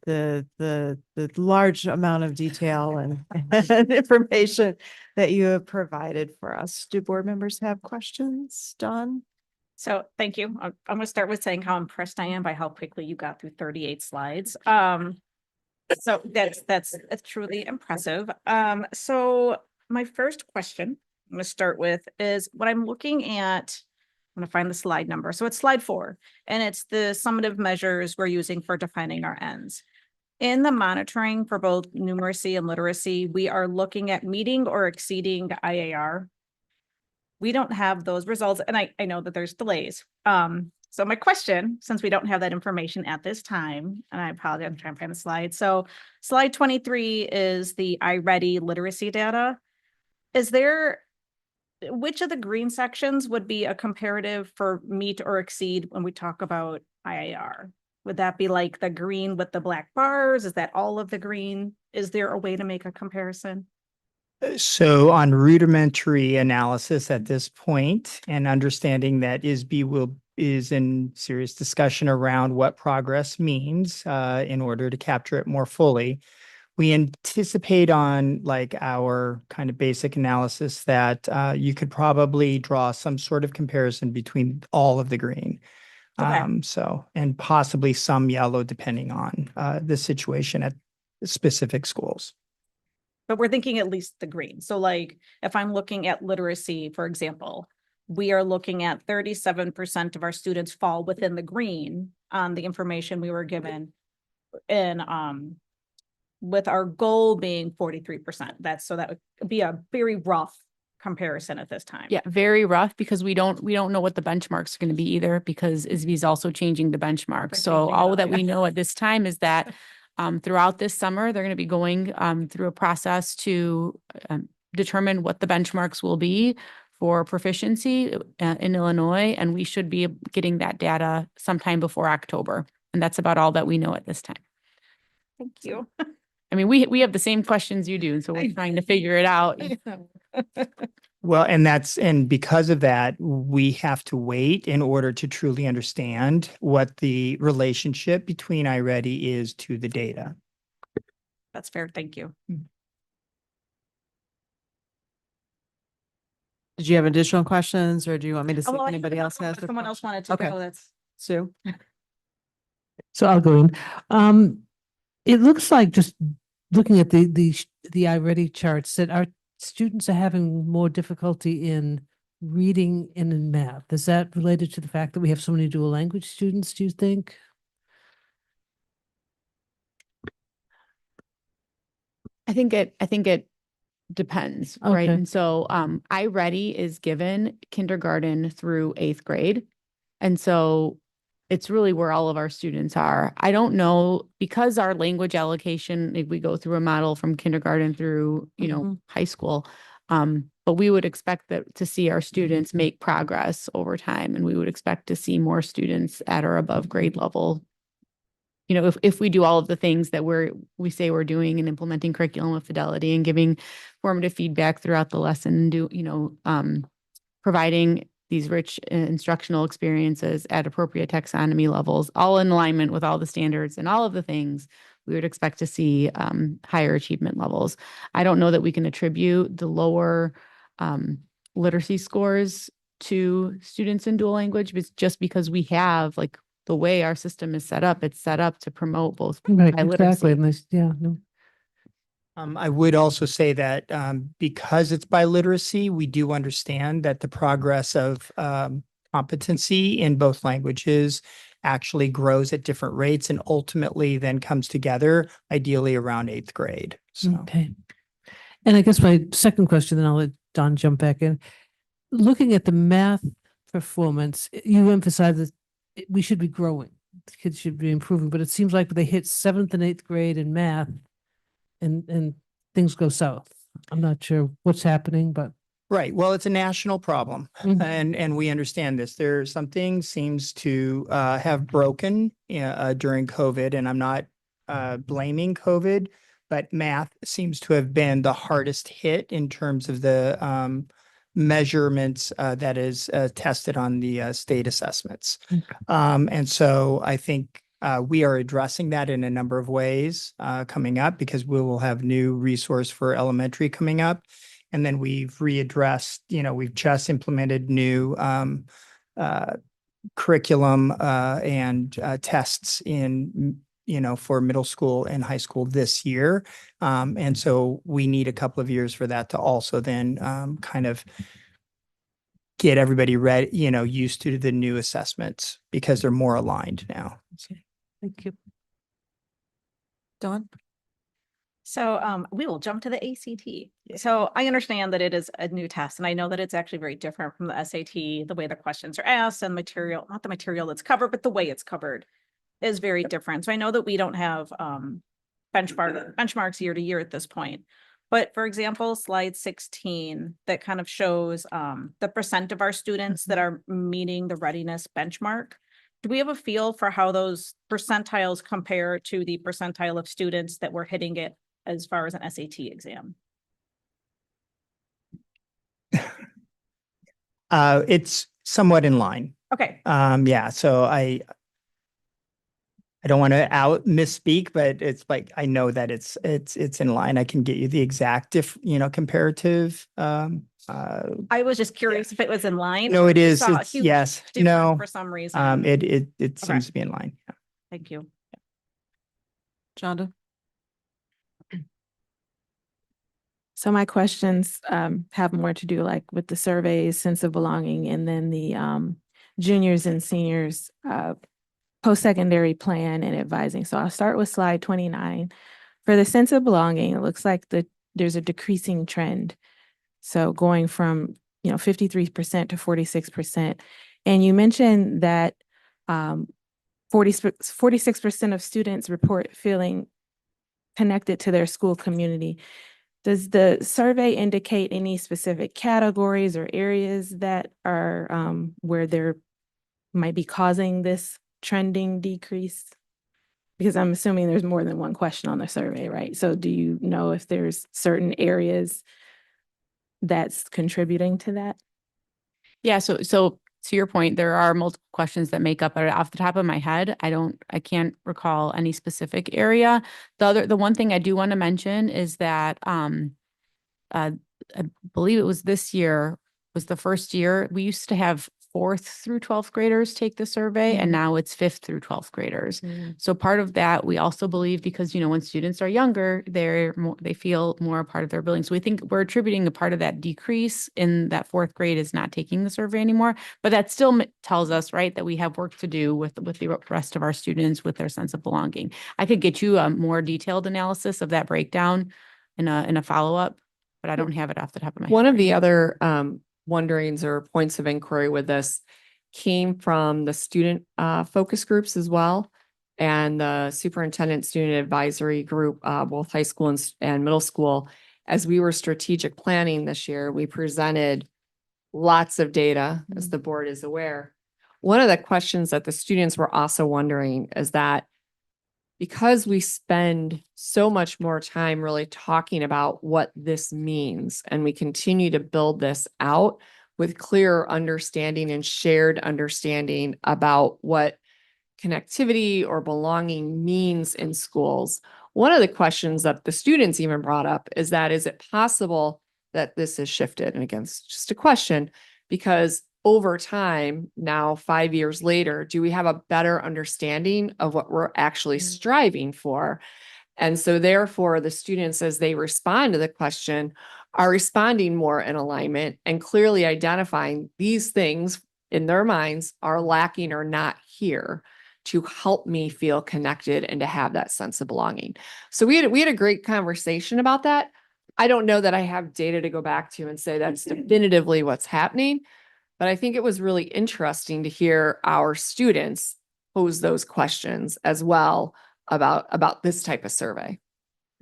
large amount of detail and and information that you have provided for us. Do board members have questions? Dawn? So thank you. I'm going to start with saying how impressed I am by how quickly you got through 38 slides. So that's truly impressive. So my first question I'm going to start with is what I'm looking at. I'm going to find the slide number. So it's slide 4, and it's the summative measures we're using for defining our ends. In the monitoring for both numeracy and literacy, we are looking at meeting or exceeding IAR. We don't have those results, and I know that there's delays. So my question, since we don't have that information at this time, and I apologize, I'm trying to find the slide. So slide 23 is the iReady literacy data. Which of the green sections would be a comparative for meet or exceed when we talk about IAR? Would that be like the green with the black bars? Is that all of the green? Is there a way to make a comparison? So on rudimentary analysis at this point, and understanding that ISB is in serious discussion around what progress means in order to capture it more fully, we anticipate on like our kind of basic analysis that you could probably draw some sort of comparison between all of the green. Okay. So, and possibly some yellow depending on the situation at specific schools. But we're thinking at least the green. So like if I'm looking at literacy, for example, we are looking at 37% of our students fall within the green on the information we were given. And with our goal being 43%. So that would be a very rough comparison at this time. Yeah, very rough because we don't know what the benchmarks are going to be either, because ISB is also changing the benchmarks. They're So changing it all all, that we yeah. know at this time is that throughout this summer, they're going to be going through a process to determine what the benchmarks will be for proficiency in Illinois, and we should be getting that data sometime before October. And that's about all that we know at this time. Thank you. I mean, we have the same questions you do, so we're trying to figure it out. Well, and because of that, we have to wait in order to truly understand what the relationship between iReady is to the data. That's fair. Thank you. Did you have additional questions or do you want me to see if Well, anybody else has? a Someone else question? wanted to Okay. go. That's Sue? So I'll go in. It looks like, just looking at the iReady charts, that our students are having more difficulty in reading and in math. Is that related to the fact that we have so many dual language students, do you think? I think it depends, right? Okay. And so iReady is given kindergarten through 8th grade. And so it's really where all of our students are. I don't know, because our language allocation, if we go through a model from kindergarten through, high school, but we would expect that to see our students make progress over time, and we would expect to see more students at or above grade level. If we do all of the things that we say we're doing and implementing curriculum with fidelity and giving formative feedback throughout the lesson, providing these rich instructional experiences at appropriate taxonomy levels, all in alignment with all the standards and all of the things, we would expect to see higher achievement levels. I don't know that we can attribute the lower literacy scores to students in dual language, but just because we have like the way our system is set up, it's set up to promote both Right, biliteracy. exactly. And this, yeah, no. I would also say that because it's biliteracy, we do understand that the progress of competency in both languages actually grows at different rates and ultimately then comes together, ideally around 8th grade. So. Okay. And I guess my second question, then I'll let Don jump back in. Looking at the math performance, you emphasize that we should be growing. The kids should be improving, but it seems like they hit 7th and 8th grade in math and things go south. I'm not sure what's happening, but. Right. Well, it's a national problem Mhm. and we understand this. There's something seems to have broken during COVID, and I'm not blaming COVID, but math seems to have been the hardest hit in terms of the measurements that is tested on the state assessments. And so I think we are addressing that in a number of ways coming up, because we will have new resource for elementary coming up. And then we've readdressed, we've just implemented new curriculum and tests in, for middle school and high school this year. And so we need a couple of years for that to also then kind of get everybody ready, used to the new assessments because they're more aligned now. Thank you. Dawn? So we will jump to the ACT. So I understand that it is a new test, and I know that it's actually very different from the SAT. The way the questions are asked and material, not the material that's covered, but the way it's covered is very different. So I know that we don't have benchmarks year to year at this point. But for example, slide 16, that kind of shows the percent of our students that are meeting the readiness benchmark. Do we have a feel for how those percentiles compare to the percentile of students that were hitting it as far as an SAT exam? It's somewhat in line. Okay. Yeah, so I don't want to misspeak, but it's like, I know that it's in line. I can get you the exact comparative. I was just curious if it was in line. No, or it if you is. saw a It's huge yes, difference no. For some reason. It Okay. seems to be in line. Yeah. Thank you. Jonda? So my questions have more to do like with the surveys, sense of belonging, and then the juniors and seniors post-secondary plan and advising. So I'll start with slide 29. For the sense of belonging, it looks like there's a decreasing trend. So going from 53% to 46%. And you mentioned that 46% of students report feeling connected to their school community. Does the survey indicate any specific categories or areas that are where there might be causing this trending decrease? Because I'm assuming there's more than one question on the survey, right? So do you know if there's certain areas that's contributing to that? Yeah, so to your point, there are multiple questions that make up, but off the top of my head, I can't recall any specific area. The one thing I do want to mention is that I believe it was this year was the first year we used to have 4th through 12th graders take the survey, and now it's 5th through 12th graders. So part of that, we also believe, because, when students are younger, they feel more a part of their building. So we think we're attributing a part of that decrease in that 4th grade is not taking the survey anymore. But that still tells us, right, that we have work to do with the rest of our students with their sense of belonging. I could get you a more detailed analysis of that breakdown in a follow-up, but I don't have it off the top of my head. One of the other wonderings or points of inquiry with this came from the student focus groups as well, and the superintendent student advisory group, both high school and middle school. As we were strategic planning this year, we presented lots of data, as the board is aware. One of the questions that the students were also wondering is that because we spend so much more time really talking about what this means, and we continue to build this out with clearer understanding and shared understanding about what connectivity or belonging means in schools. One of the questions that the students even brought up is it possible that this has shifted? And again, it's just a question, because over time, now 5 years later, do we have a better understanding of what we're actually striving for? And so therefore, the students, as they respond to the question, are responding more in alignment and clearly identifying these things in their minds are lacking or not here to help me feel connected and to have that sense of belonging. So we had a great conversation about that. I don't know that I have data to go back to and say that's definitively what's happening, but I think it was really interesting to hear our students pose those questions as well about this type of survey.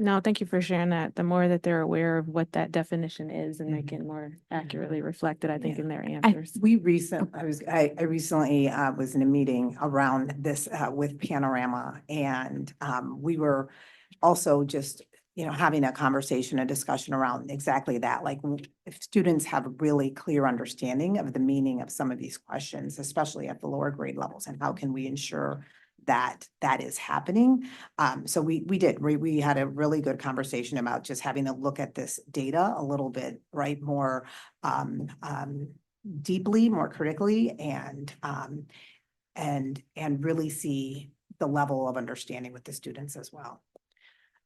No, thank you for sharing that. The more that they're aware of what that definition is and they can more accurately reflect it, I think, in their answers. I recently was in a meeting around this with Panorama, and we were also just, having a conversation, a discussion around exactly that. Like, if students have a really clear understanding of the meaning of some of these questions, especially at the lower grade levels, and how can we ensure that that is happening? So we had a really good conversation about just having a look at this data a little bit, right, more deeply, more critically, and really see the level of understanding with the students as well.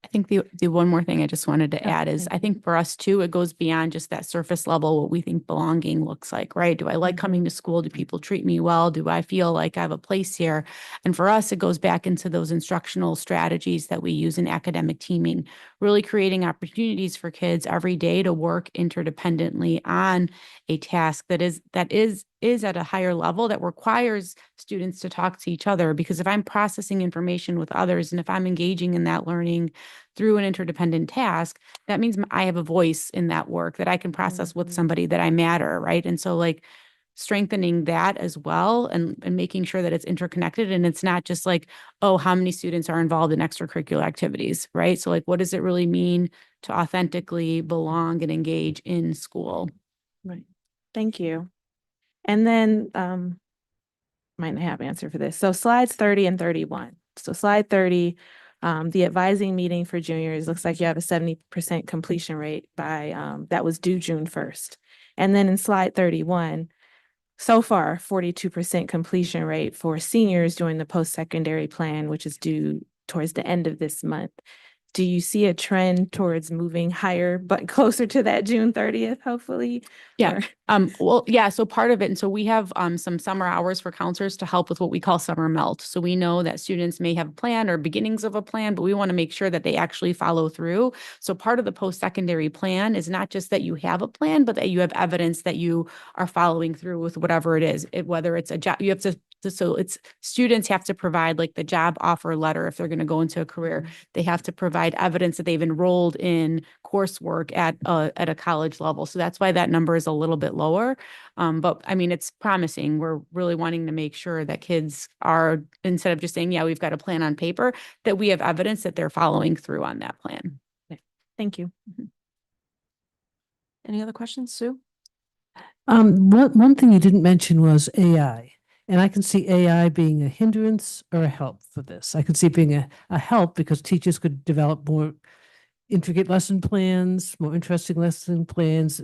I think the one more thing I just wanted to add is I think for us too, it goes beyond just that surface level, what we think belonging looks like, right? Do I like coming to school? Do people treat me well? Do I feel like I have a place here? And for us, it goes back into those instructional strategies that we use in academic teaming, really creating opportunities for kids every day to work interdependently on a task that is at a higher level that requires students to talk to each other. Because if I'm processing information with others and if I'm engaging in that learning through an interdependent task, that means I have a voice in that work that I can process with somebody, that I matter, right? And so like strengthening that as well, and making sure that it's interconnected and it's not just like, oh, how many students are involved in extracurricular activities, right? So like, what does it really mean to authentically belong and engage in school? Right. Thank you. And then, might not have an answer for this. So slides 30 and 31. So slide 30, the advising meeting for juniors, looks like you have a 70% completion rate by, that was due June 1st. And then in slide 31, so far, 42% completion rate for seniors doing the post-secondary plan, which is due towards the end of this month. Do you see a trend towards moving higher, but closer to that June 30th, hopefully? Yeah. Or- Well, yeah, so part of it, and so we have some summer hours for counselors to help with what we call summer melt. So we know that students may have a plan or beginnings of a plan, but we want to make sure that they actually follow through. So part of the post-secondary plan is not just that you have a plan, but that you have evidence that you are following through with whatever it is. Whether it's a job, you have to so it's students have to provide like the job offer letter if they're going to go into a career. They have to provide evidence that they've enrolled in coursework at a college level. So that's why that number is a little bit lower. But I mean, it's promising. We're really wanting to make sure that kids are, instead of just saying, yeah, we've got a plan on paper, that we have evidence that they're following through on that plan. Thank you. Any other questions, Sue? One thing you didn't mention was AI. And I can see AI being a hindrance or a help for this. I can see it being a help because teachers could develop more intricate lesson plans, more interesting lesson plans,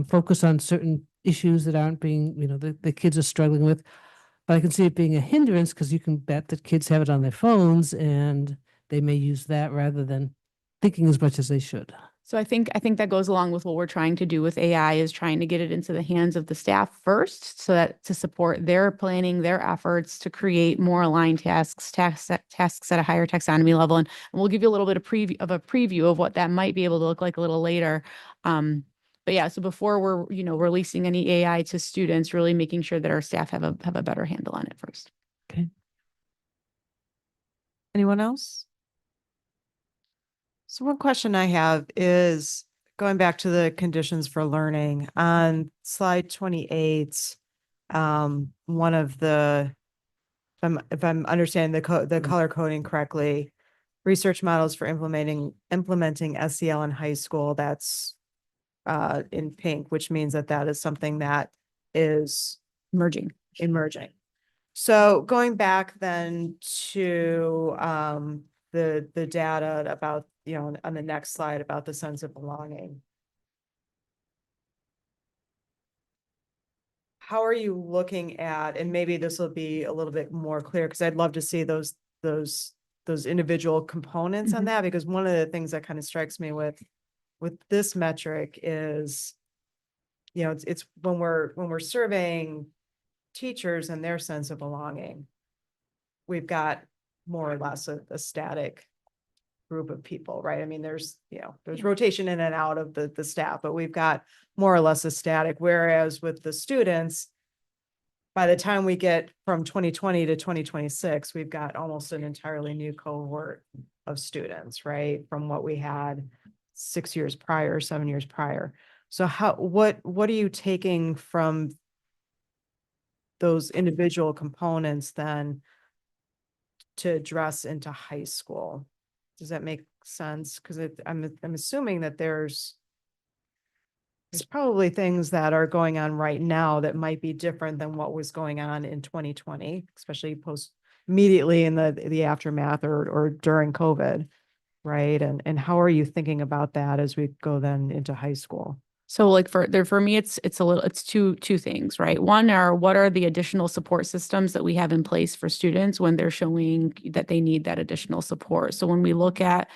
focus on certain issues that aren't being, the kids are struggling with. But I can see it being a hindrance because you can bet that kids have it on their phones and they may use that rather than thinking as much as they should. So I think that goes along with what we're trying to do with AI, is trying to get it into the hands of the staff first, so that to support their planning, their efforts to create more aligned tasks at a higher taxonomy level. And we'll give you a little bit of preview of what that might be able to look like a little later. But yeah, so before we're, releasing any AI to students, really making sure that our staff have a better handle on it first. Okay. Anyone else? So one question I have is going back to the conditions for learning on slide 28. One of the, if I'm understanding the color coding correctly, research models for implementing SEL in high school, that's in pink, which means that is something that is Emerging. So going back then to the data about, on the next slide about the sense of belonging. how are you looking at, and maybe this will be a little bit more clear, because I'd love to see those individual components on Mhm. that, because one of the things that kind of strikes me with this metric is, you know, it's when we're surveying teachers and their sense of belonging, we've got more or less a static group of people, right? I mean, there's rotation in and out of the staff, but we've got more or less a static, whereas with the students, by the time we get from 2020 to 2026, we've got almost an entirely new cohort of students, right? From what we had 6 years prior, 7 years prior. So what are you taking from those individual components then to address into high school? Does that make sense? Because I'm assuming that there's probably things that are going on right now that might be different than what was going on in 2020, especially immediately in the aftermath or during COVID, right? And how are you thinking about that as we go then into high school? So like for me, it's two things, right? One are what are the additional support systems that we have in place for students when they're showing that they need that additional support. So when we look at,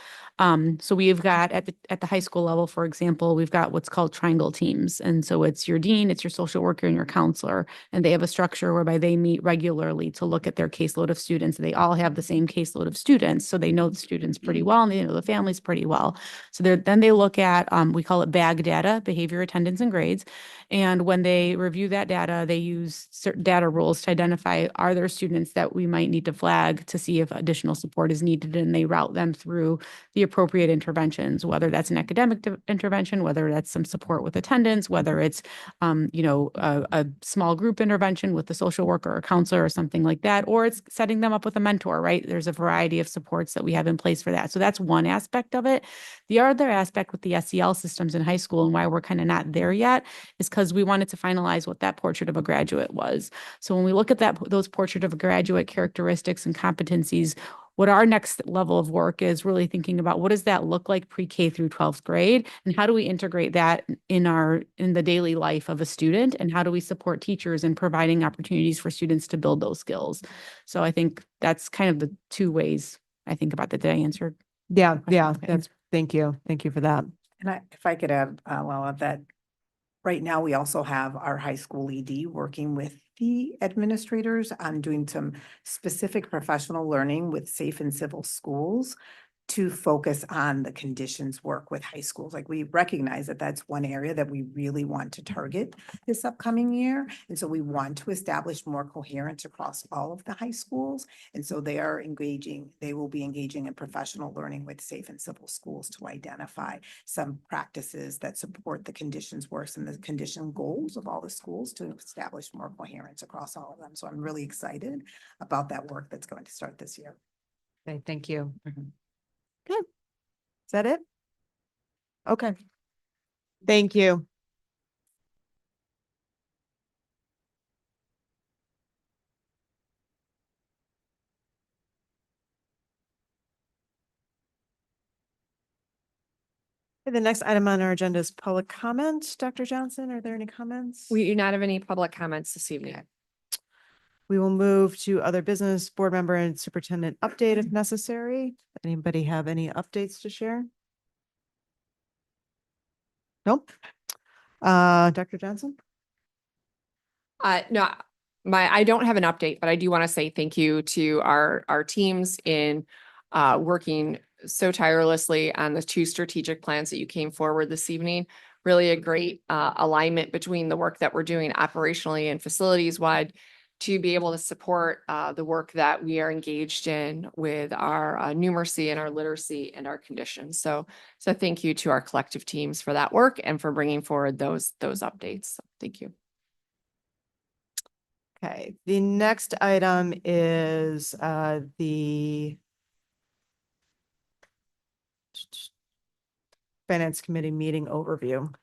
so we've got at the high school level, for example, we've got what's called triangle teams. And so it's your dean, it's your social worker and your counselor. And they have a structure whereby they meet regularly to look at their caseload of students. They all have the same caseload of students. So they know the students pretty well and they know the families pretty well. So then they look at, we call it BAG data, behavior, attendance, and grades. And when they review that data, they use certain data rules to identify, are there students that we might need to flag to see if additional support is needed, and they route them through the appropriate interventions, whether that's an academic intervention, whether that's some support with attendance, whether it's, a small group intervention with the social worker or counselor or something like that, or it's setting them up with a mentor, right? There's a variety of supports that we have in place for that. So that's one aspect of it. The other aspect with the SEL systems in high school and why we're kind of not there yet is because we wanted to finalize what that portrait of a graduate was. So when we look at those portrait of a graduate characteristics and competencies, what our next level of work is really thinking about what does that look like pre-K through 12th grade, and how do we integrate that in the daily life of a student, and how do we support teachers in providing opportunities for students to build those skills. So I think that's kind of the two ways I think about that. Did I answer? Yeah, Okay. thank you. Thank you for that. And if I could add, Lala, that right now we also have our high school ED working with the administrators on doing some specific professional learning with safe and civil schools to focus on the conditions work with high schools. Like, we recognize that that's one area that we really want to target this upcoming year. And so we want to establish more coherence across all of the high schools. And so they will be engaging in professional learning with safe and civil schools to identify some practices that support the conditions works and the condition goals of all the schools to establish more coherence across all of them. So I'm really excited about that work that's going to start this year. Okay, thank you. Good. Is that it? Okay. Thank you. The next item on our agenda is public comment. Dr. Johnson, are there any comments? We do not have any public comments this evening. Okay. We will move to other business, board member and superintendent update if necessary. Anybody have any updates to share? Nope. Dr. Johnson? No, I don't have an update, but I do want to say thank you to our teams in working so tirelessly on the 2 strategic plans that you came forward this evening. Really a great alignment between the work that we're doing operationally and facilities wide to be able to support the work that we are engaged in with our numeracy and our literacy and our conditions. So thank you to our collective teams for that work and for bringing forward those updates. Thank you. Okay, the next item is the Finance Committee meeting overview.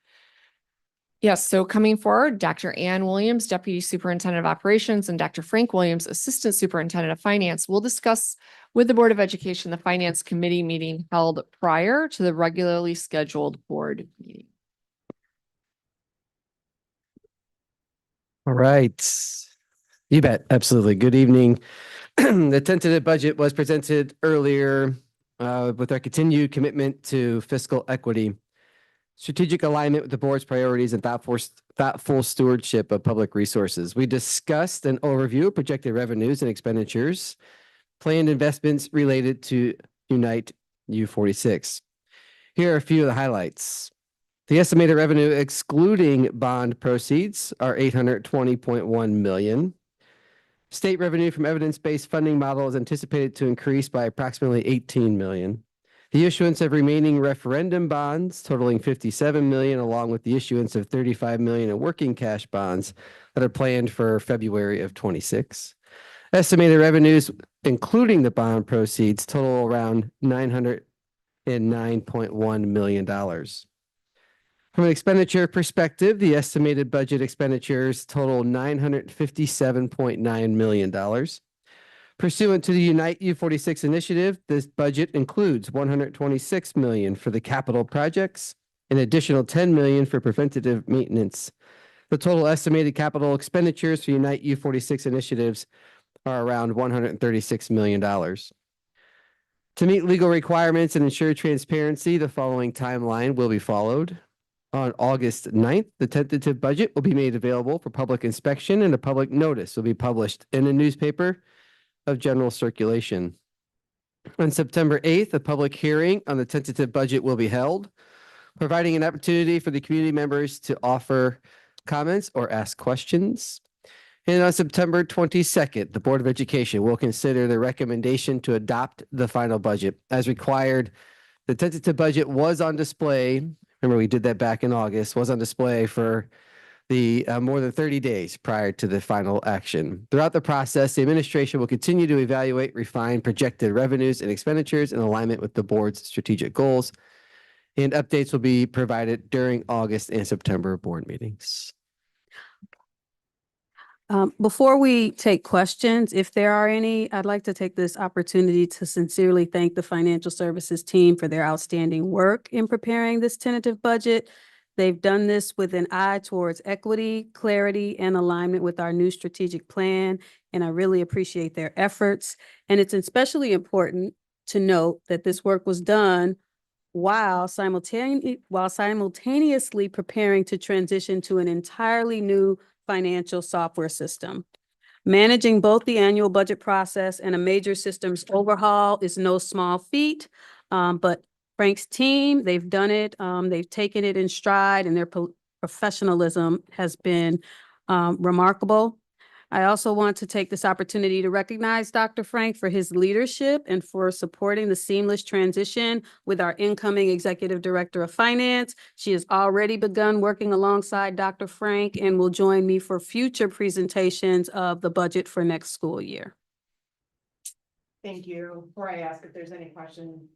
Yes, so coming forward, Dr. Ann Williams, Deputy Superintendent of Operations, and Dr. Frank Williams, Assistant Superintendent of Finance, will discuss with the Board of Education the Finance Committee meeting held prior to the regularly scheduled board meeting. All right. You bet. Absolutely. Good evening. The tentative budget was presented earlier with our continued commitment to fiscal equity, strategic alignment with the board's priorities, and thoughtful stewardship of public resources. We discussed an overview of projected revenues and expenditures, planned investments related to Unite U46. Here are a few of the highlights. The estimated revenue excluding bond proceeds are $820.1 million. State revenue from evidence-based funding model is anticipated to increase by approximately 18 million. The issuance of remaining referendum bonds totaling 57 million, along with the issuance of 35 million in working cash bonds that are planned for February of 26. Estimated revenues, including the bond proceeds, total around $909.1 million. From an expenditure perspective, the estimated budget expenditures total $957.9 million. Pursuant to the Unite U46 initiative, this budget includes $126 million for the capital projects, an additional $10 million for preventative maintenance. The total estimated capital expenditures for Unite U46 initiatives are around $136 million. To meet legal requirements and ensure transparency, the following timeline will be followed. On August 9th, the tentative budget will be made available for public inspection, and a public notice will be published in a newspaper of general circulation. On September 8th, a public hearing on the tentative budget will be held, providing an opportunity for the community members to offer comments or ask questions. And on September 22nd, the Board of Education will consider the recommendation to adopt the final budget. As required, the tentative budget was on display. Remember, we did that back in August, was on display for the more than 30 days prior to the final action. Throughout the process, the administration will continue to evaluate, refine projected revenues and expenditures in alignment with the board's strategic goals, and updates will be provided during August and September board meetings. Before we take questions, if there are any, I'd like to take this opportunity to sincerely thank the financial services team for their outstanding work in preparing this tentative budget. They've done this with an eye towards equity, clarity, and alignment with our new strategic plan, and I really appreciate their efforts. And it's especially important to note that this work was done while simultaneously preparing to transition to an entirely new financial software system. Managing both the annual budget process and a major systems overhaul is no small feat, but Frank's team, they've done it. They've taken it in stride, and their professionalism has been remarkable. I also want to take this opportunity to recognize Dr. Frank for his leadership and for supporting the seamless transition with our incoming Executive Director of Finance. She has already begun working alongside Dr. Frank and will join me for future presentations of the budget for next school year. Thank you. Before I ask if there's any question,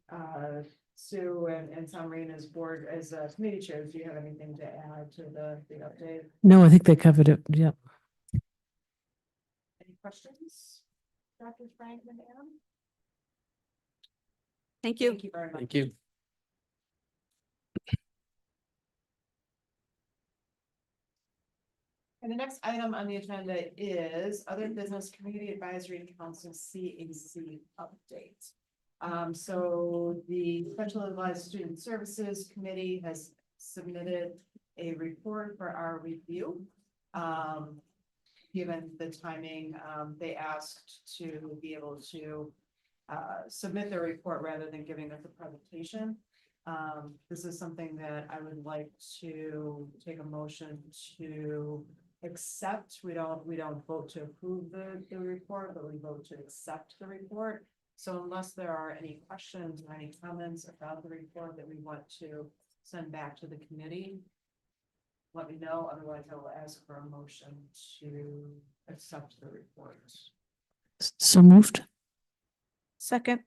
Sue and Samreen as board, as committee chairs, do you have anything to add to the update? No, I think they covered it. Yeah. Any questions? Dr. Frank and Ann? Thank you. Thank you very much. Thank you. And the next item on the agenda is other business community advisory council CAC update. So the Specialized Student Services Committee has submitted a report for our review. Given the timing, they asked to be able to submit their report rather than giving us a presentation. This is something that I would like to take a motion to accept. We don't vote to approve the report, but we vote to accept the report. So unless there are any questions or any comments about the report that we want to send back to the committee, let me know. Otherwise, I will ask for a motion to accept the report. So moved. Second.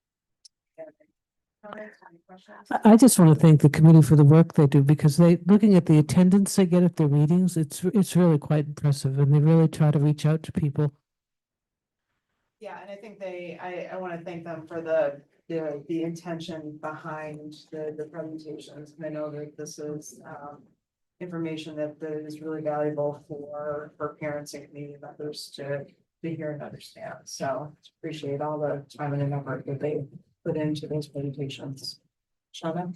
Comments, any questions? I just want to thank the committee for the work they do, because looking at the attendance they get at their meetings, it's really quite impressive, and they really try to reach out to people. Yeah, and I think I want to thank them for the intention behind the presentations. I know that this is information that is really valuable for parents and community members to hear and understand. So appreciate all the time and effort that they put into those presentations. Shawna?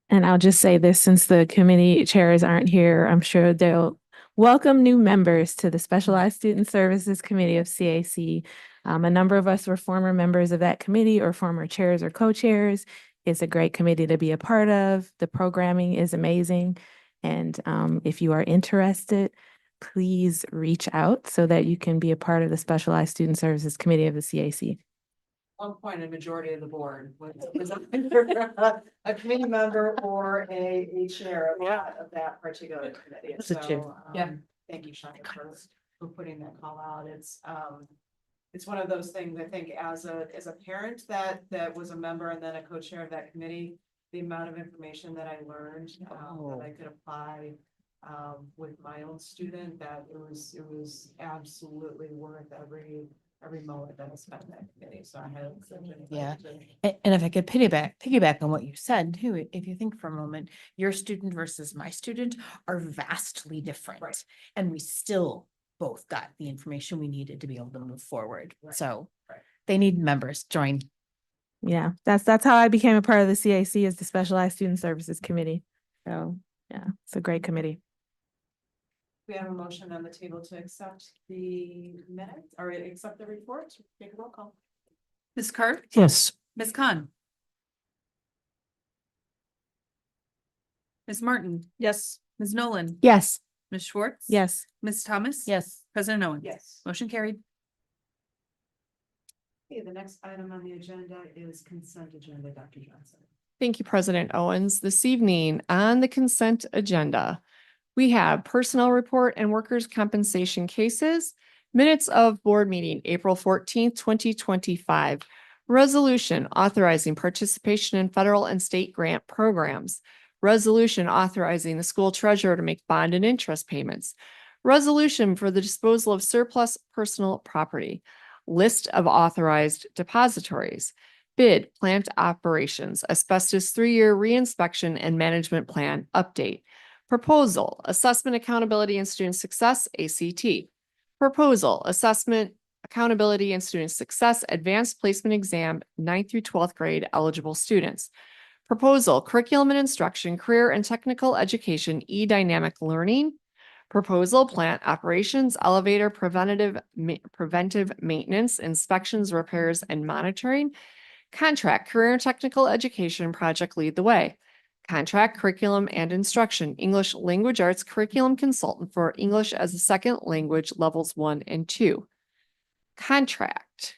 And I'll just say this, since the committee chairs aren't here, I'm sure they'll welcome new members to the Specialized Student Services Committee of CAC. A number of us were former members of that committee or former chairs or co-chairs. It's a great committee to be a part of. The programming is amazing. And if you are interested, please reach out so that you can be a part of the Specialized Student Services Committee of the CAC. One point, a majority of the board was a committee member or a chair of that particular committee. That's a chair. So, Yeah. Thank you, Shonda, for putting that call out. It's one of those things, I think, as a parent that was a member and then a co-chair of that committee, the amount of information that I learned, that I could apply with my own student, that it was absolutely worth every moment that I spent in that committee. So I had such an. Yeah. And if I could piggyback on what you said too, if you think for a moment, your student versus my student are vastly different. Right. And we still both got the information we needed to be able to move forward. Right. So Right. they need members join. Yeah, that's how I became a part of the CAC, as the Specialized Student Services Committee. So, yeah, it's a great committee. We have a motion on the table to accept the minutes or accept the report. Take a roll call. Ms. Kerr? Yes. Ms. Khan? Ms. Martin? Yes. Ms. Nolan? Yes. Ms. Schwartz? Yes. Ms. Thomas? Yes. President Owens? Yes. Motion carried. Okay, the next item on the agenda is consent agenda, Dr. Johnson. Thank you, President Owens. This evening on the consent agenda, we have personnel report and workers' compensation cases, minutes of board meeting, April 14th, 2025, resolution authorizing participation in federal and state grant programs, resolution authorizing the school treasurer to make bond and interest payments, resolution for the disposal of surplus personal property, list of authorized depositories, bid plant operations, asbestos 3-year reinspection and management plan update, proposal, assessment accountability and student success, ACT, proposal, assessment accountability and student success, advanced placement exam, 9th through 12th grade eligible students, proposal, curriculum and instruction, career and technical education, e-dynamic learning, proposal, plant operations, elevator preventive maintenance, inspections, repairs, and monitoring, contract, career and technical education project lead the way, contract, curriculum and instruction, English language arts curriculum consultant for English as a second language levels 1 and 2, contract,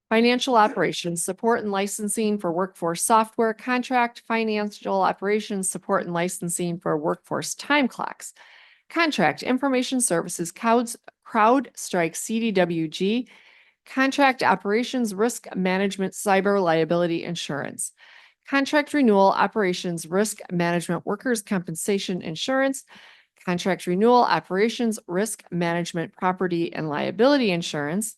financial operations, support and licensing for workforce software, contract, financial operations, support and licensing for workforce time clocks, contract, information services, CrowdStrike CDWG, contract operations, risk management, cyber liability insurance, contract renewal, operations, risk management, workers' compensation insurance, contract renewal, operations, risk management, property and liability insurance,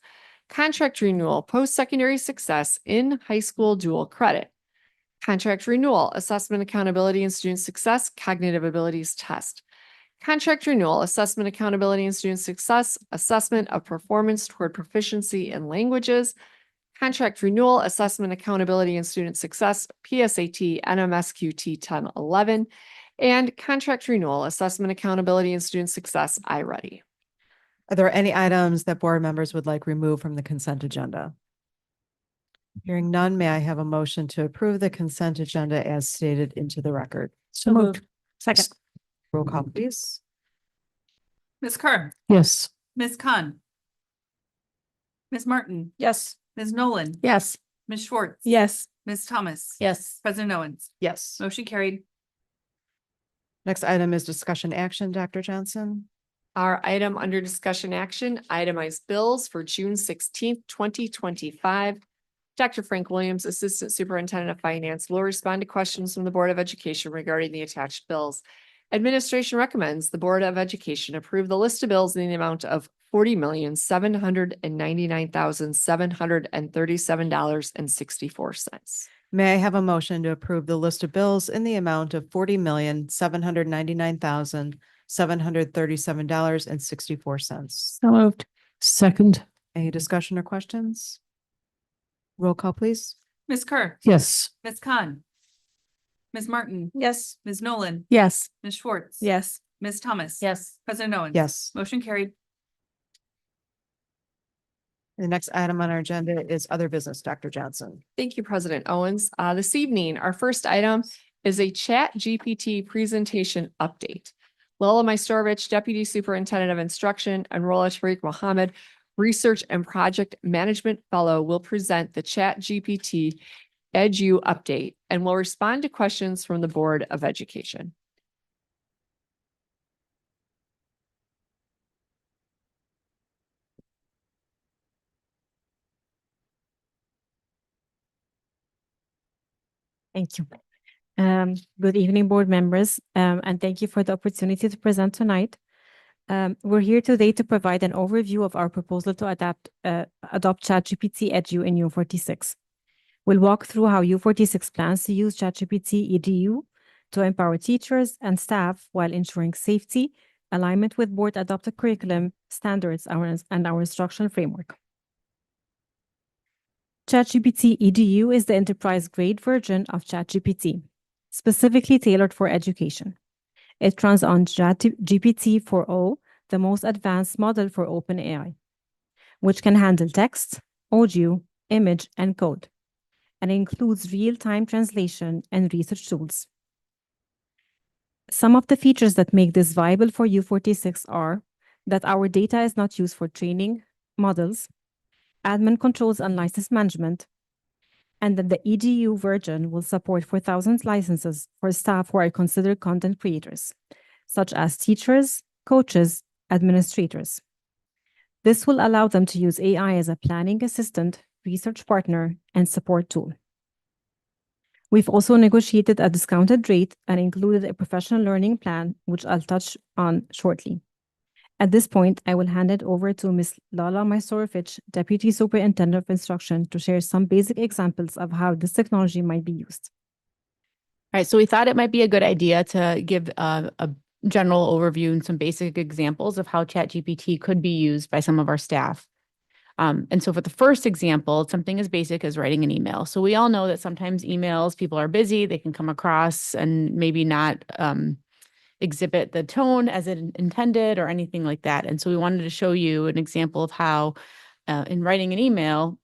contract renewal, post-secondary success in high school dual credit, contract renewal, assessment accountability and student success, cognitive abilities test, contract renewal, assessment accountability and student success, assessment of performance toward proficiency in languages, contract renewal, assessment accountability and student success, PSAT, NMSQT 1011, and contract renewal, assessment accountability and student success, iReady. Are there any items that board members would like removed from the consent agenda? Hearing none, may I have a motion to approve the consent agenda as stated into the record? So moved. Second. Roll call, please. Ms. Kerr? Yes. Ms. Khan? Ms. Martin? Yes. Ms. Nolan? Yes. Ms. Schwartz? Yes. Ms. Thomas? Yes. President Owens? Yes. Motion carried. Next item is discussion action, Dr. Johnson. Our item under discussion action, itemized bills for June 16th, 2025. Dr. Frank Williams, Assistant Superintendent of Finance, will respond to questions from the Board of Education regarding the attached bills. Administration recommends the Board of Education approve the list of bills in the amount of $40,799,737.64. May I have a motion to approve the list of bills in the amount of $40,799,737.64? So moved. Second, Any discussion or questions? Roll call, please. Ms. Kerr, yes. Ms. Khan, Ms. Martin, Yes. Ms. Nolan, Yes. Ms. Schwartz. Yes. Ms. Thomas. Yes. President Owens. Yes. Motion carried. The next item on our agenda is other business. Dr. Johnson. Thank you, President Owens. This evening, our first item is a Chat GPT presentation update. Lola Maistorovich, Deputy Superintendent of Instruction, and Rola Tariq Mohammed, Research and Project Management Fellow, will present the Chat GPT Edu update and will respond to questions from the Board of Education. Thank you. Good evening, board members, and thank you for the opportunity to present tonight. We're here today to provide an overview of our proposal to adopt ChatGPT Edu in U46. We'll walk through how U46 plans to use ChatGPT EDU to empower teachers and staff while ensuring safety, alignment with board adopted curriculum standards, and our instructional framework. ChatGPT EDU is the enterprise-grade version of ChatGPT, specifically tailored for education. It runs on ChatGPT 4o, the most advanced model for OpenAI, which can handle text, audio, image, and code, and includes real-time translation and research tools. Some of the features that make this viable for U46 are that our data is not used for training models, admin controls and license management, and that the EDU version will support 4,000 licenses for staff who are considered content creators, such as teachers, coaches, administrators. This will allow them to use AI as a planning assistant, research partner, and support tool. We've also negotiated a discounted rate and included a professional learning plan, which I'll touch on shortly. At this point, I will hand it over to Ms. Lola Maistorovich, Deputy Superintendent of Instruction, to share some basic examples of how this technology might be used. All right, so we thought it might be a good idea to give a general overview and some basic examples of how ChatGPT could be used by some of our staff. And so for the first example, something as basic as writing an email. So we all know that sometimes emails, people are busy, they can come across and maybe not exhibit the tone as it intended or anything like that. And so we wanted to show you an example of how in writing an email,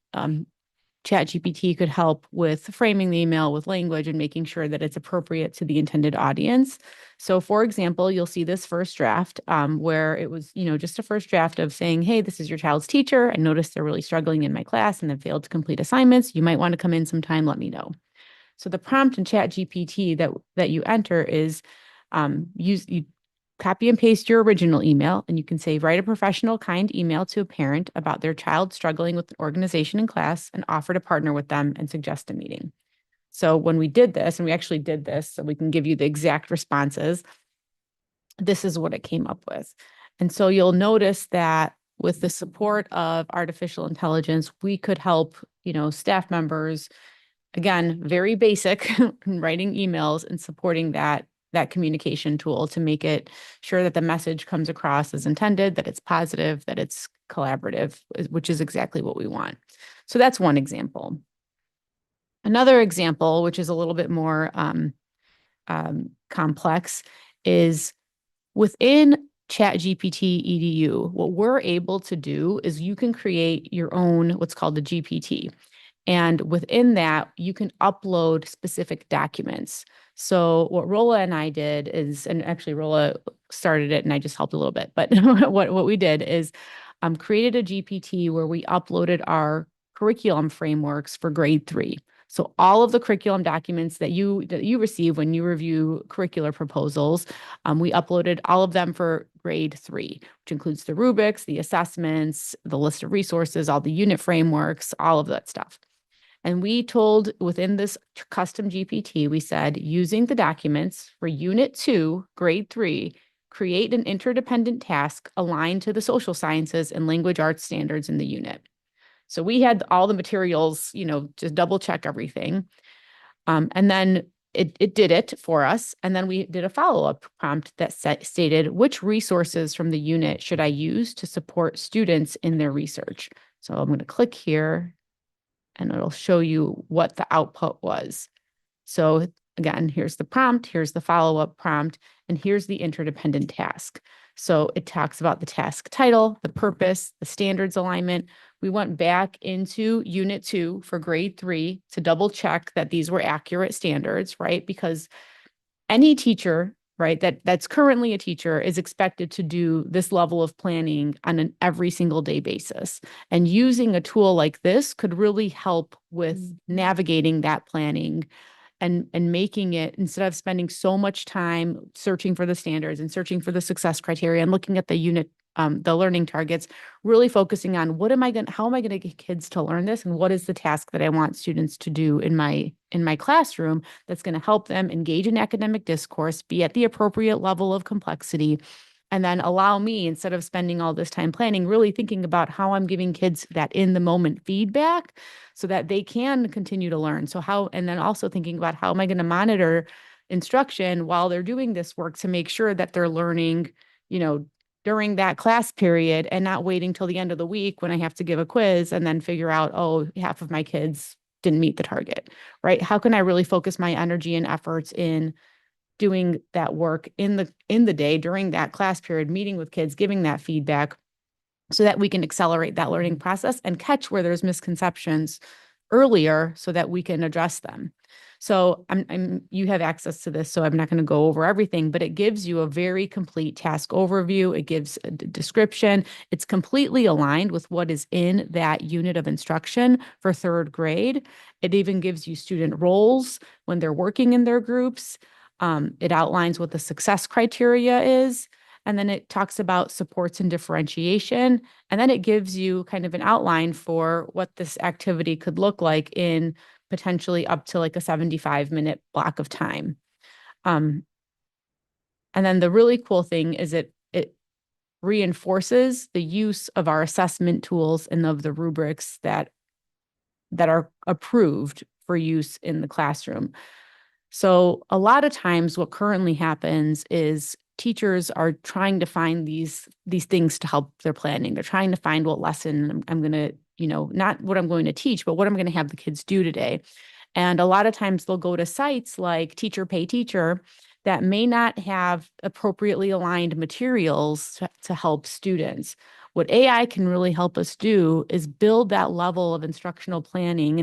ChatGPT could help with framing the email with language and making sure that it's appropriate to the intended audience. So for example, you'll see this first draft where it was, just a first draft of saying, hey, this is your child's teacher. I noticed they're really struggling in my class and have failed to complete assignments. You might want to come in sometime, let me know. So the prompt in ChatGPT that you enter is you copy and paste your original email, and you can say, write a professional, kind email to a parent about their child struggling with an organization in class and offer to partner with them and suggest a meeting. So when we did this, and we actually did this, so we can give you the exact responses, this is what it came up with. And so you'll notice that with the support of artificial intelligence, we could help, staff members, again, very basic in writing emails and supporting that communication tool to make it sure that the message comes across as intended, that it's positive, that it's collaborative, which is exactly what we want. So that's one example. Another example, which is a little bit more complex, is within ChatGPT EDU, what we're able to do is you can create your own, what's called the GPT. And within that, you can upload specific documents. So what Rola and I did is, and actually Rola started it and I just helped a little bit, but what we did is created a GPT where we uploaded our curriculum frameworks for grade 3. So all of the curriculum documents that you receive when you review curricular proposals, we uploaded all of them for grade 3, which includes the rubrics, the assessments, the list of resources, all the unit frameworks, all of that stuff. And we told within this custom GPT, we said, using the documents for Unit 2, Grade 3, create an interdependent task aligned to the social sciences and language arts standards in the unit. So we had all the materials, just double check everything. And then it did it for us. And then we did a follow-up prompt that stated which resources from the unit should I use to support students in their research. So I'm going to click here and it'll show you what the output was. So again, here's the prompt, here's the follow-up prompt, and here's the interdependent task. So it talks about the task title, the purpose, the standards alignment. We went back into Unit 2 for grade 3 to double check that these were accurate standards, right? Because any teacher, right, that's currently a teacher is expected to do this level of planning on an every single day basis. And using a tool like this could really help with navigating that planning and making it, instead of spending so much time searching for the standards and searching for the success criteria and looking at the unit, the learning targets, really focusing on how am I going to get kids to learn this, and what is the task that I want students to do in my classroom that's going to help them engage in academic discourse, be at the appropriate level of complexity, and then allow me, instead of spending all this time planning, really thinking about how I'm giving kids that in the moment feedback so that they can continue to learn. And then also thinking about how am I going to monitor instruction while they're doing this work to make sure that they're learning, during that class period and not waiting till the end of the week when I have to give a quiz and then figure out, oh, half of my kids didn't meet the target, right? How can I really focus my energy and efforts in doing that work in the day during that class period, meeting with kids, giving that feedback so that we can accelerate that learning process and catch where there's misconceptions earlier so that we can address them. So you have access to this, so I'm not going to go over everything, but it gives you a very complete task overview. It gives a description. It's completely aligned with what is in that unit of instruction for 3rd grade. It even gives you student roles when they're working in their groups. It outlines what the success criteria is, and then it talks about supports and differentiation, and then it gives you kind of an outline for what this activity could look like in potentially up to like a 75-minute block of time. And then the really cool thing is it reinforces the use of our assessment tools and of the rubrics that are approved for use in the classroom. So a lot of times what currently happens is teachers are trying to find these things to help their planning. They're trying to find what lesson I'm going to, not what I'm going to teach, but what I'm going to have the kids do today. And a lot of times they'll go to sites like Teacher Pay Teacher that may not have appropriately aligned materials to help students. What AI can really help us do is build that level of instructional planning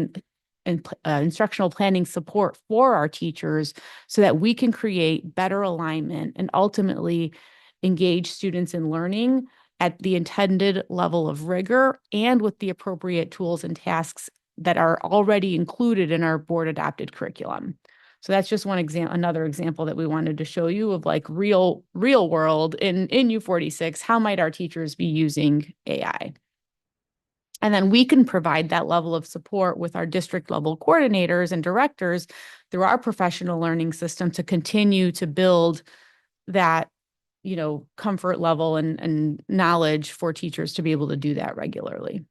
and instructional planning support for our teachers so that we can create better alignment and ultimately engage students in learning at the intended level of rigor and with the appropriate tools and tasks that are already included in our board adopted curriculum. So that's just another example that we wanted to show you of like real world in U46, how might our teachers be using AI? And then we can provide that level of support with our district level coordinators and directors through our professional learning system to continue to build that, comfort level and knowledge for teachers to be able to do that regularly.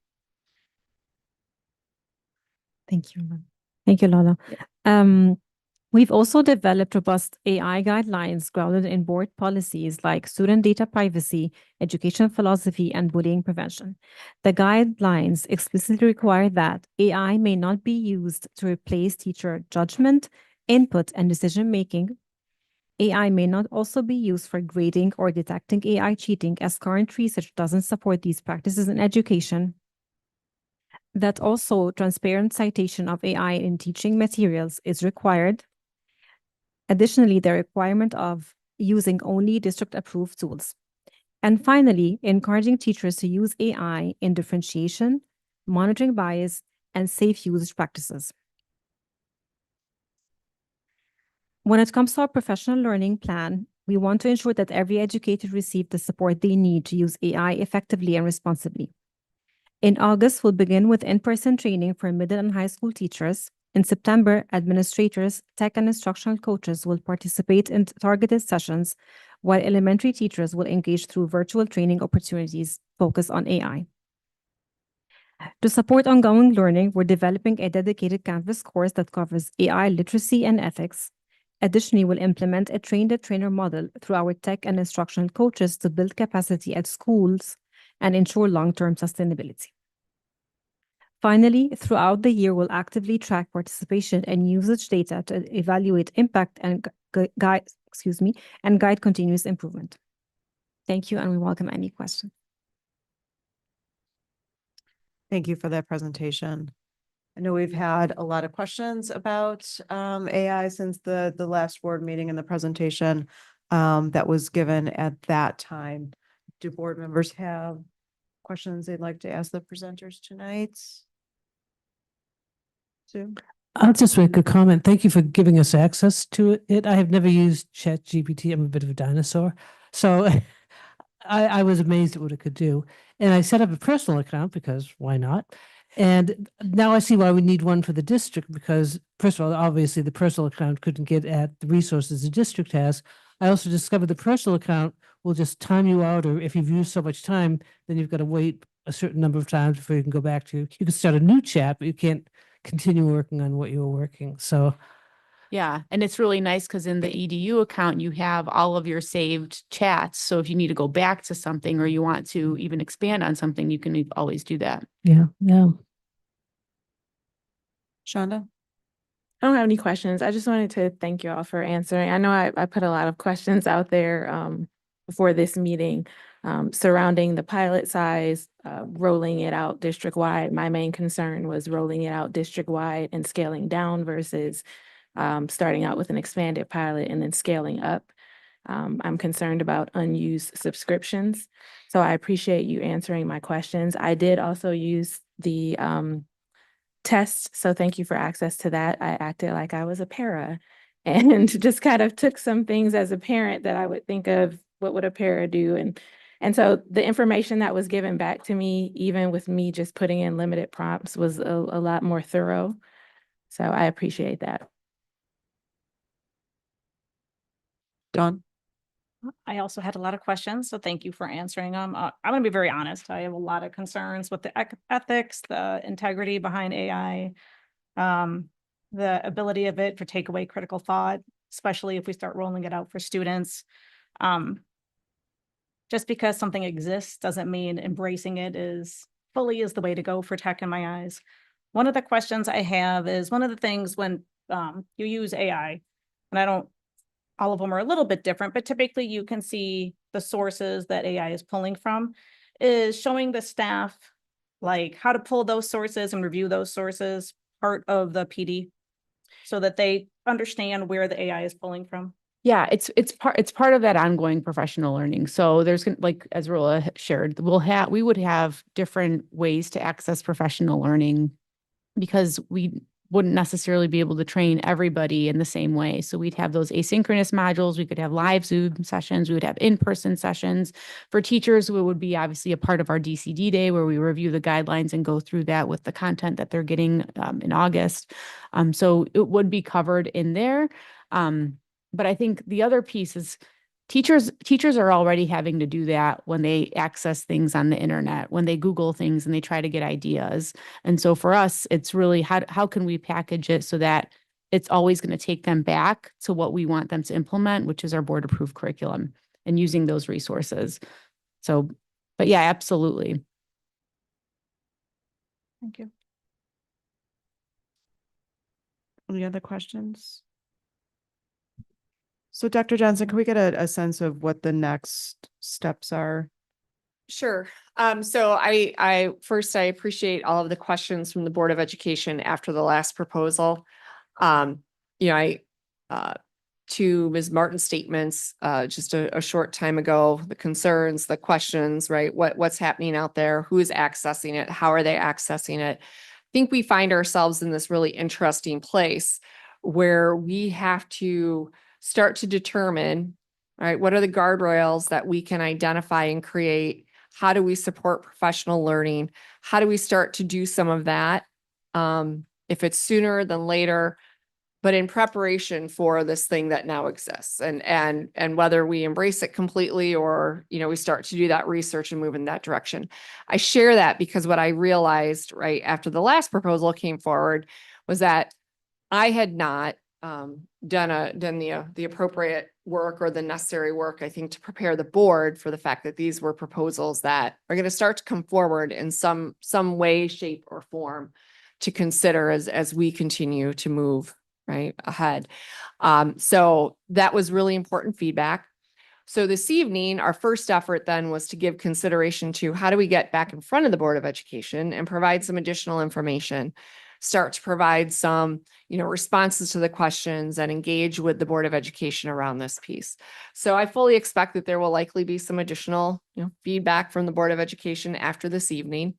Thank you. Thank you, Lola. We've also developed robust AI guidelines grounded in board policies like student data privacy, education philosophy, and bullying prevention. The guidelines explicitly require that AI may not be used to replace teacher judgment, input, and decision-making. AI may not also be used for grading or detecting AI cheating, as current research doesn't support these practices in education. That also transparent citation of AI in teaching materials is required. Additionally, the requirement of using only district-approved tools. And finally, encouraging teachers to use AI in differentiation, monitoring bias, and safe usage practices. When it comes to our professional learning plan, we want to ensure that every educator receives the support they need to use AI effectively and responsibly. In August, we'll begin with in-person training for middle and high school teachers. In September, administrators, tech, and instructional coaches will participate in targeted sessions, while elementary teachers will engage through virtual training opportunities focused on AI. To support ongoing learning, we're developing a dedicated Canvas course that covers AI literacy and ethics. Additionally, we'll implement a train-the-trainer model through our tech and instructional coaches to build capacity at schools and ensure long-term sustainability. Finally, throughout the year, we'll actively track participation and usage data to evaluate impact and guide continuous improvement. Thank you, and we welcome any questions. Thank you for that presentation. I know we've had a lot of questions about AI since the last board meeting and the presentation that was given at that time. Do board members have questions they'd like to ask the presenters tonight? Sue? I'll just make a comment. Thank you for giving us access to it. I have never used ChatGPT. I'm a bit of a dinosaur. So I was amazed at what it could do. And I set up a personal account because why not? And now I see why we need one for the district because, first of all, obviously the personal account couldn't get at the resources the district has. I also discovered the personal account will just time you out, or if you've used so much time, then you've got to wait a certain number of times before you can go back to, you can start a new chat, but you can't continue working on what you were working. So Yeah, and it's really nice because in the EDU account, you have all of your saved chats. So if you need to go back to something or you want to even expand on something, you can always do that. yeah. Shonda? I don't have any questions. I just wanted to thank you all for answering. I know I put a lot of questions out there before this meeting surrounding the pilot size, rolling it out district-wide. My main concern was rolling it out district-wide and scaling down versus starting out with an expanded pilot and then scaling up. I'm concerned about unused subscriptions. So I appreciate you answering my questions. I did also use the test. So thank you for access to that. I acted like I was a para and just kind of took some things as a parent that I would think of what would a para do. And so the information that was given back to me, even with me just putting in limited prompts, was a lot more thorough. So I appreciate that. Dawn? I also had a lot of questions, so thank you for answering them. I'm going to be very honest. I have a lot of concerns with the ethics, the integrity behind AI, the ability of it to take away critical thought, especially if we start rolling it out for students. Just because something exists doesn't mean embracing it fully is the way to go for tech in my eyes. One of the questions I have is one of the things when you use AI, and all of them are a little bit different, but typically you can see the sources that AI is pulling from, is showing the staff like how to pull those sources and review those sources, part of the PD, so that they understand where the AI is pulling from. Yeah, it's part of that ongoing professional learning. So there's like as Rola shared, we would have different ways to access professional learning because we wouldn't necessarily be able to train everybody in the same way. So we'd have those asynchronous modules. We could have live Zoom sessions. We would have in-person sessions. For teachers, it would be obviously a part of our DCD day where we review the guidelines and go through that with the content that they're getting in August. So it would be covered in there. But I think the other piece is teachers are already having to do that when they access things on the internet, when they Google things and they try to get ideas. And so for us, it's really how can we package it so that it's always going to take them back to what we want them to implement, which is our board approved curriculum and using those resources. So, but yeah, absolutely. Thank you. Any other questions? So Dr. Johnson, can we get a sense of what the next steps are? Sure. So I appreciate all of the questions from the Board of Education after the last proposal. To Ms. Martin's statements just a short time ago, the concerns, the questions, right? What's happening out there? Who is accessing it? How are they accessing it? I think we find ourselves in this really interesting place where we have to start to determine, right, what are the guardrails that we can identify and create? How do we support professional learning? How do we start to do some of that? If it's sooner than later, but in preparation for this thing that now exists, and whether we embrace it completely or, you know, we start to do that research and move in that direction. I share that because what I realized right after the last proposal came forward was that I had not done the appropriate work or the necessary work, I think, to prepare the board for the fact that these were proposals that are going to start to come forward in some way, shape, or form to consider as we continue to move right ahead. So that was really important feedback. So this evening, our first effort then was to give consideration to how do we get back in front of the Board of Education and provide some additional information, start to provide some, you know, responses to the questions and engage with the Board of Education around this piece. So I fully expect that there will likely be some additional, you know, feedback from the Board of Education after this evening.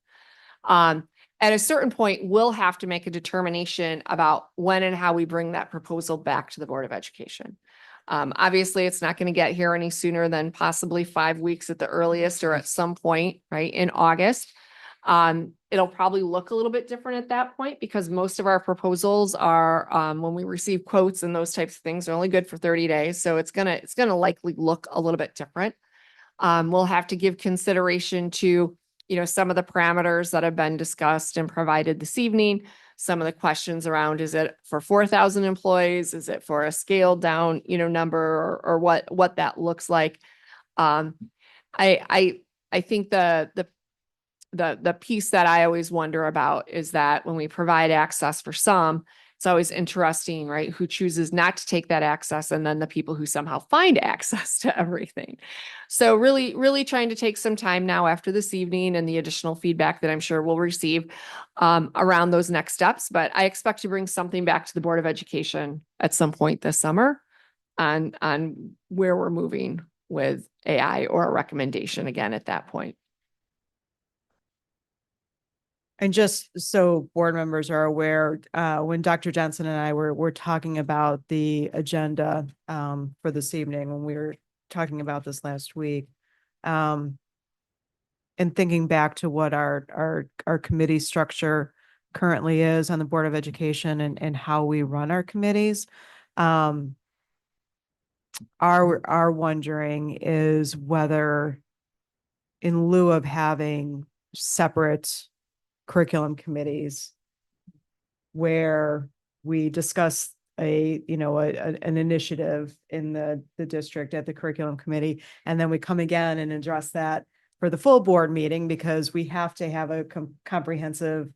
At a certain point, we'll have to make a determination about when and how we bring that proposal back to the Board of Education. Obviously, it's not going to get here any sooner than possibly 5 weeks at the earliest or at some point, right, in August. It'll probably look a little bit different at that point because most of our proposals are, when we receive quotes and those types of things, are only good for 30 days. So it's gonna likely look a little bit different. We'll have to give consideration to, you know, some of the parameters that have been discussed and provided this evening. Some of the questions around, is it for 4,000 employees? Is it for a scaled down, you know, number or what that looks like? I think the piece that I always wonder about is that when we provide access for some, it's always interesting, right? Who chooses not to take that access, and then the people who somehow find access to everything. So really, really trying to take some time now after this evening and the additional feedback that I'm sure we'll receive around those next steps. But I expect to bring something back to the Board of Education at some point this summer on where we're moving with AI or a recommendation again at that point. And just so board members are aware, when Dr. Jensen and I were talking about the agenda for this evening, when we were talking about this last week, and thinking back to what our committee structure currently is on the Board of Education and how we run our committees, our wondering is whether, in lieu of having separate curriculum committees where we discuss an initiative in the district at the curriculum committee, and then we come again and address that for the full board meeting, because we have to have a comprehensive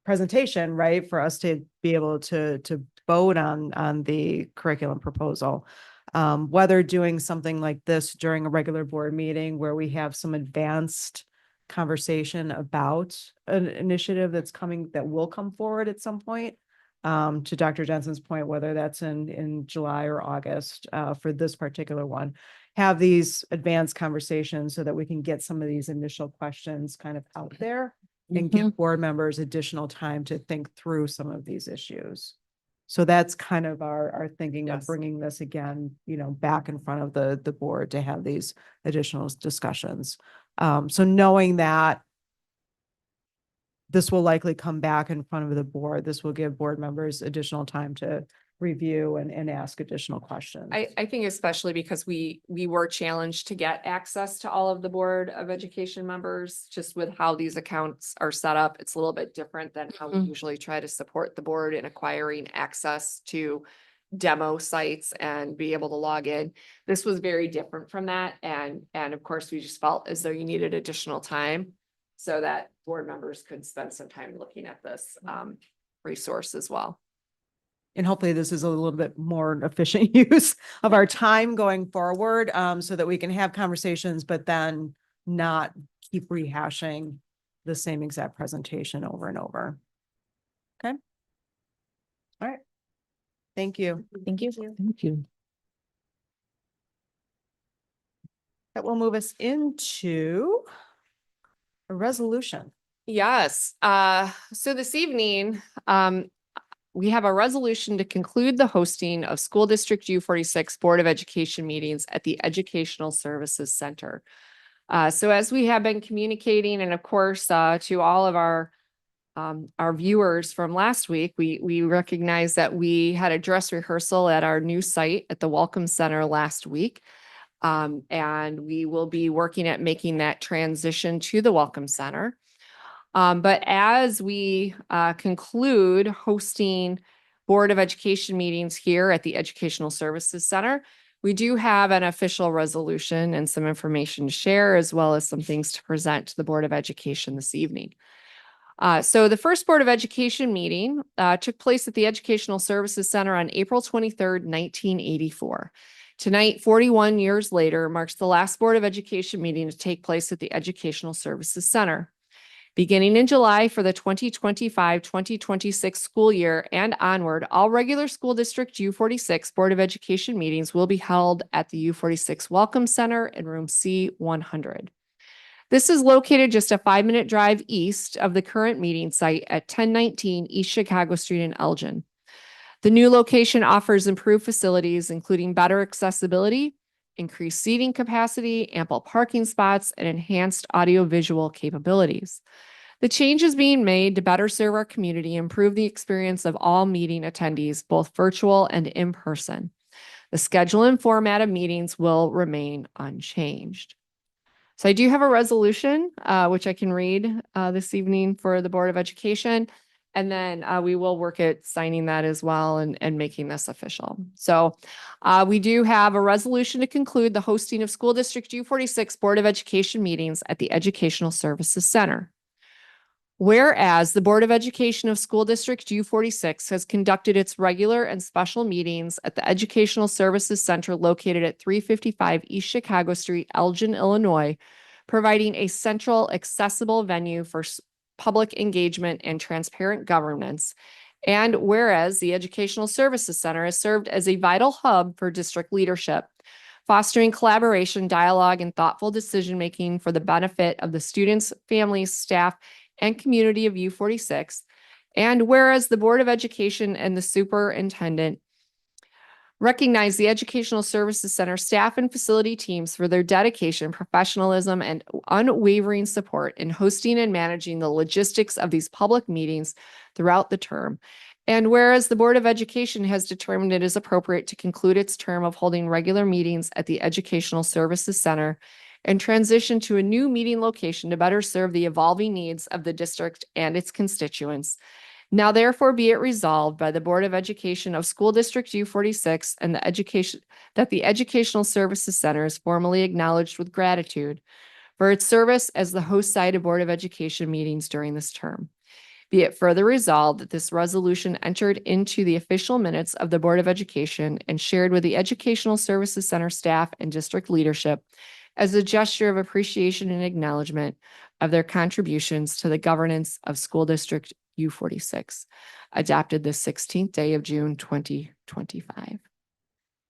presentation, right, for us to be able to vote on the curriculum proposal. Whether doing something like this during a regular board meeting where we have some advanced conversation about an initiative that will come forward at some point, to Dr. Jensen's point, whether that's in July or August, for this particular one, have these advanced conversations so that we can get some of these initial questions kind of out there and give board members additional time to think through some of these issues. So that's kind of our thinking of bringing this again, you know, back in front of the board to have these additional discussions. So knowing that this will likely come back in front of the board, this will give board members additional time to review and ask additional questions. I think especially because we were challenged to get access to all of the Board of Education members, just with how these accounts are set up. It's a little bit different than how we usually try to support the board in acquiring access to demo sites and be able to log in. This was very different from that. And of course, we just felt as though you needed additional time so that board members could spend some time looking at this resource as well. And hopefully this is a little bit more efficient use of our time going forward, so that we can have conversations, but then not keep rehashing the same exact presentation over and over. Okay. All right. Thank you. Thank you. Thank you. That will move us into a resolution. Yes. So this evening, we have a resolution to conclude the hosting of School District U46 Board of Education meetings at the Educational Services Center. So as we have been communicating, and of course, to all of our our viewers from last week, we recognize that we had a dress rehearsal at our new site at the Welcome Center last week. And we will be working at making that transition to the Welcome Center. But as we conclude hosting Board of Education meetings here at the Educational Services Center, we do have an official resolution and some information to share, as well as some things to present to the Board of Education this evening. So the first Board of Education meeting took place at the Educational Services Center on April 23rd, 1984. Tonight, 41 years later, marks the last Board of Education meeting to take place at the Educational Services Center. Beginning in July for the 2025-2026 school year and onward, all regular school district U46 Board of Education meetings will be held at the U46 Welcome Center in room C100. This is located just a 5-minute drive east of the current meeting site at 1019 East Chicago Street in Elgin. The new location offers improved facilities, including better accessibility, increased seating capacity, ample parking spots, and enhanced audiovisual capabilities. The change is being made to better serve our community, improve the experience of all meeting attendees, both virtual and in person. The schedule and format of meetings will remain unchanged. So I do have a resolution, which I can read this evening for the Board of Education. And then we will work at signing that as well and making this official. So we do have a resolution to conclude the hosting of School District U46 Board of Education meetings at the Educational Services Center. Whereas the Board of Education of School District U46 has conducted its regular and special meetings at the Educational Services Center located at 355 East Chicago Street, Elgin, Illinois, providing a central, accessible venue for public engagement and transparent governance. And whereas the Educational Services Center has served as a vital hub for district leadership, fostering collaboration, dialogue, and thoughtful decision-making for the benefit of the students, families, staff, and community of U46. And whereas the Board of Education and the superintendent recognize the Educational Services Center staff and facility teams for their dedication, professionalism, and unwavering support in hosting and managing the logistics of these public meetings throughout the term. And whereas the Board of Education has determined it is appropriate to conclude its term of holding regular meetings at the Educational Services Center and transition to a new meeting location to better serve the evolving needs of the district and its constituents. Now therefore be it resolved by the Board of Education of School District U46 and the Educational Services Center is formally acknowledged with gratitude for its service as the host site of Board of Education meetings during this term. Be it further resolved that this resolution entered into the official minutes of the Board of Education and shared with the Educational Services Center staff and district leadership as a gesture of appreciation and acknowledgement of their contributions to the governance of School District U46, adopted the 16th day of June, 2025.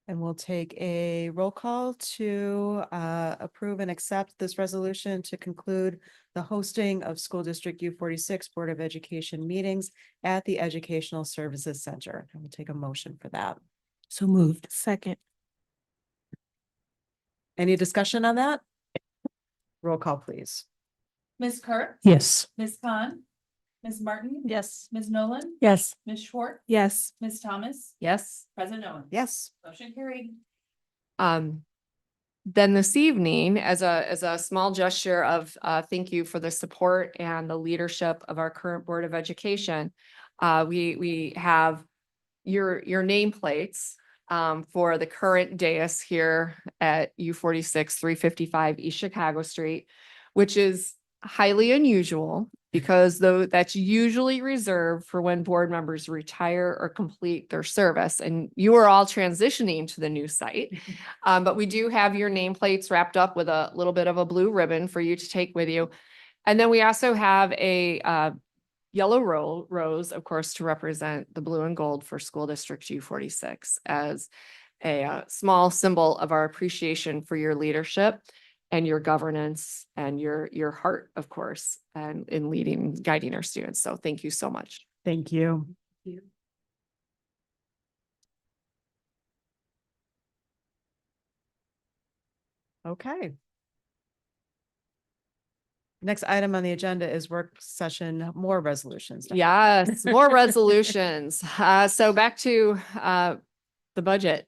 And we'll take a roll call to approve and accept this resolution to conclude the hosting of School District U46 Board of Education meetings at the Educational Services Center. And we'll take a motion for that. So moved. Second. Any discussion on that? Roll call, please. Ms. Kerr? Yes. Ms. Khan? Ms. Martin? Yes. Ms. Nolan? Yes. Ms. Schwartz? Yes. Ms. Thomas? Yes. President Owens? Yes. Motion carried. Then this evening, as a small gesture of thank you for the support and the leadership of our current Board of Education, we have your nameplates for the current dais here at U46 355 East Chicago Street, which is highly unusual because that's usually reserved for when board members retire or complete their service. And you are all transitioning to the new site. But we do have your nameplates wrapped up with a little bit of a blue ribbon for you to take with you. And then we also have a yellow rose, of course, to represent the blue and gold for School District U46 as a small symbol of our appreciation for your leadership and your governance and your heart, of course, and in leading, guiding our students. So thank you so much. Thank you. Okay. Next item on the agenda is work session, more resolutions. Dr. Yes, more resolutions. So back to the budget.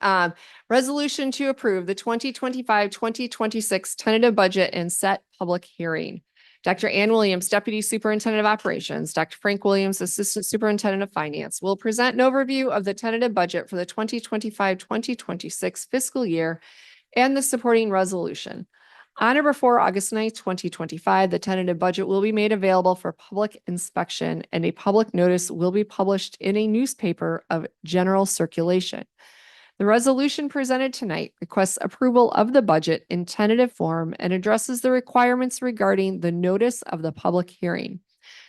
Resolution to approve the 2025-2026 tentative budget and set public hearing. Dr. Ann Williams, Deputy Superintendent of Operations, Dr. Frank Williams, Assistant Superintendent of Finance, will present an overview of the tentative budget for the 2025-2026 fiscal year and the supporting resolution. On or before August 9th, 2025, the tentative budget will be made available for public inspection and a public notice will be published in a newspaper of general circulation. The resolution presented tonight requests approval of the budget in tentative form and addresses the requirements regarding the notice of the public hearing.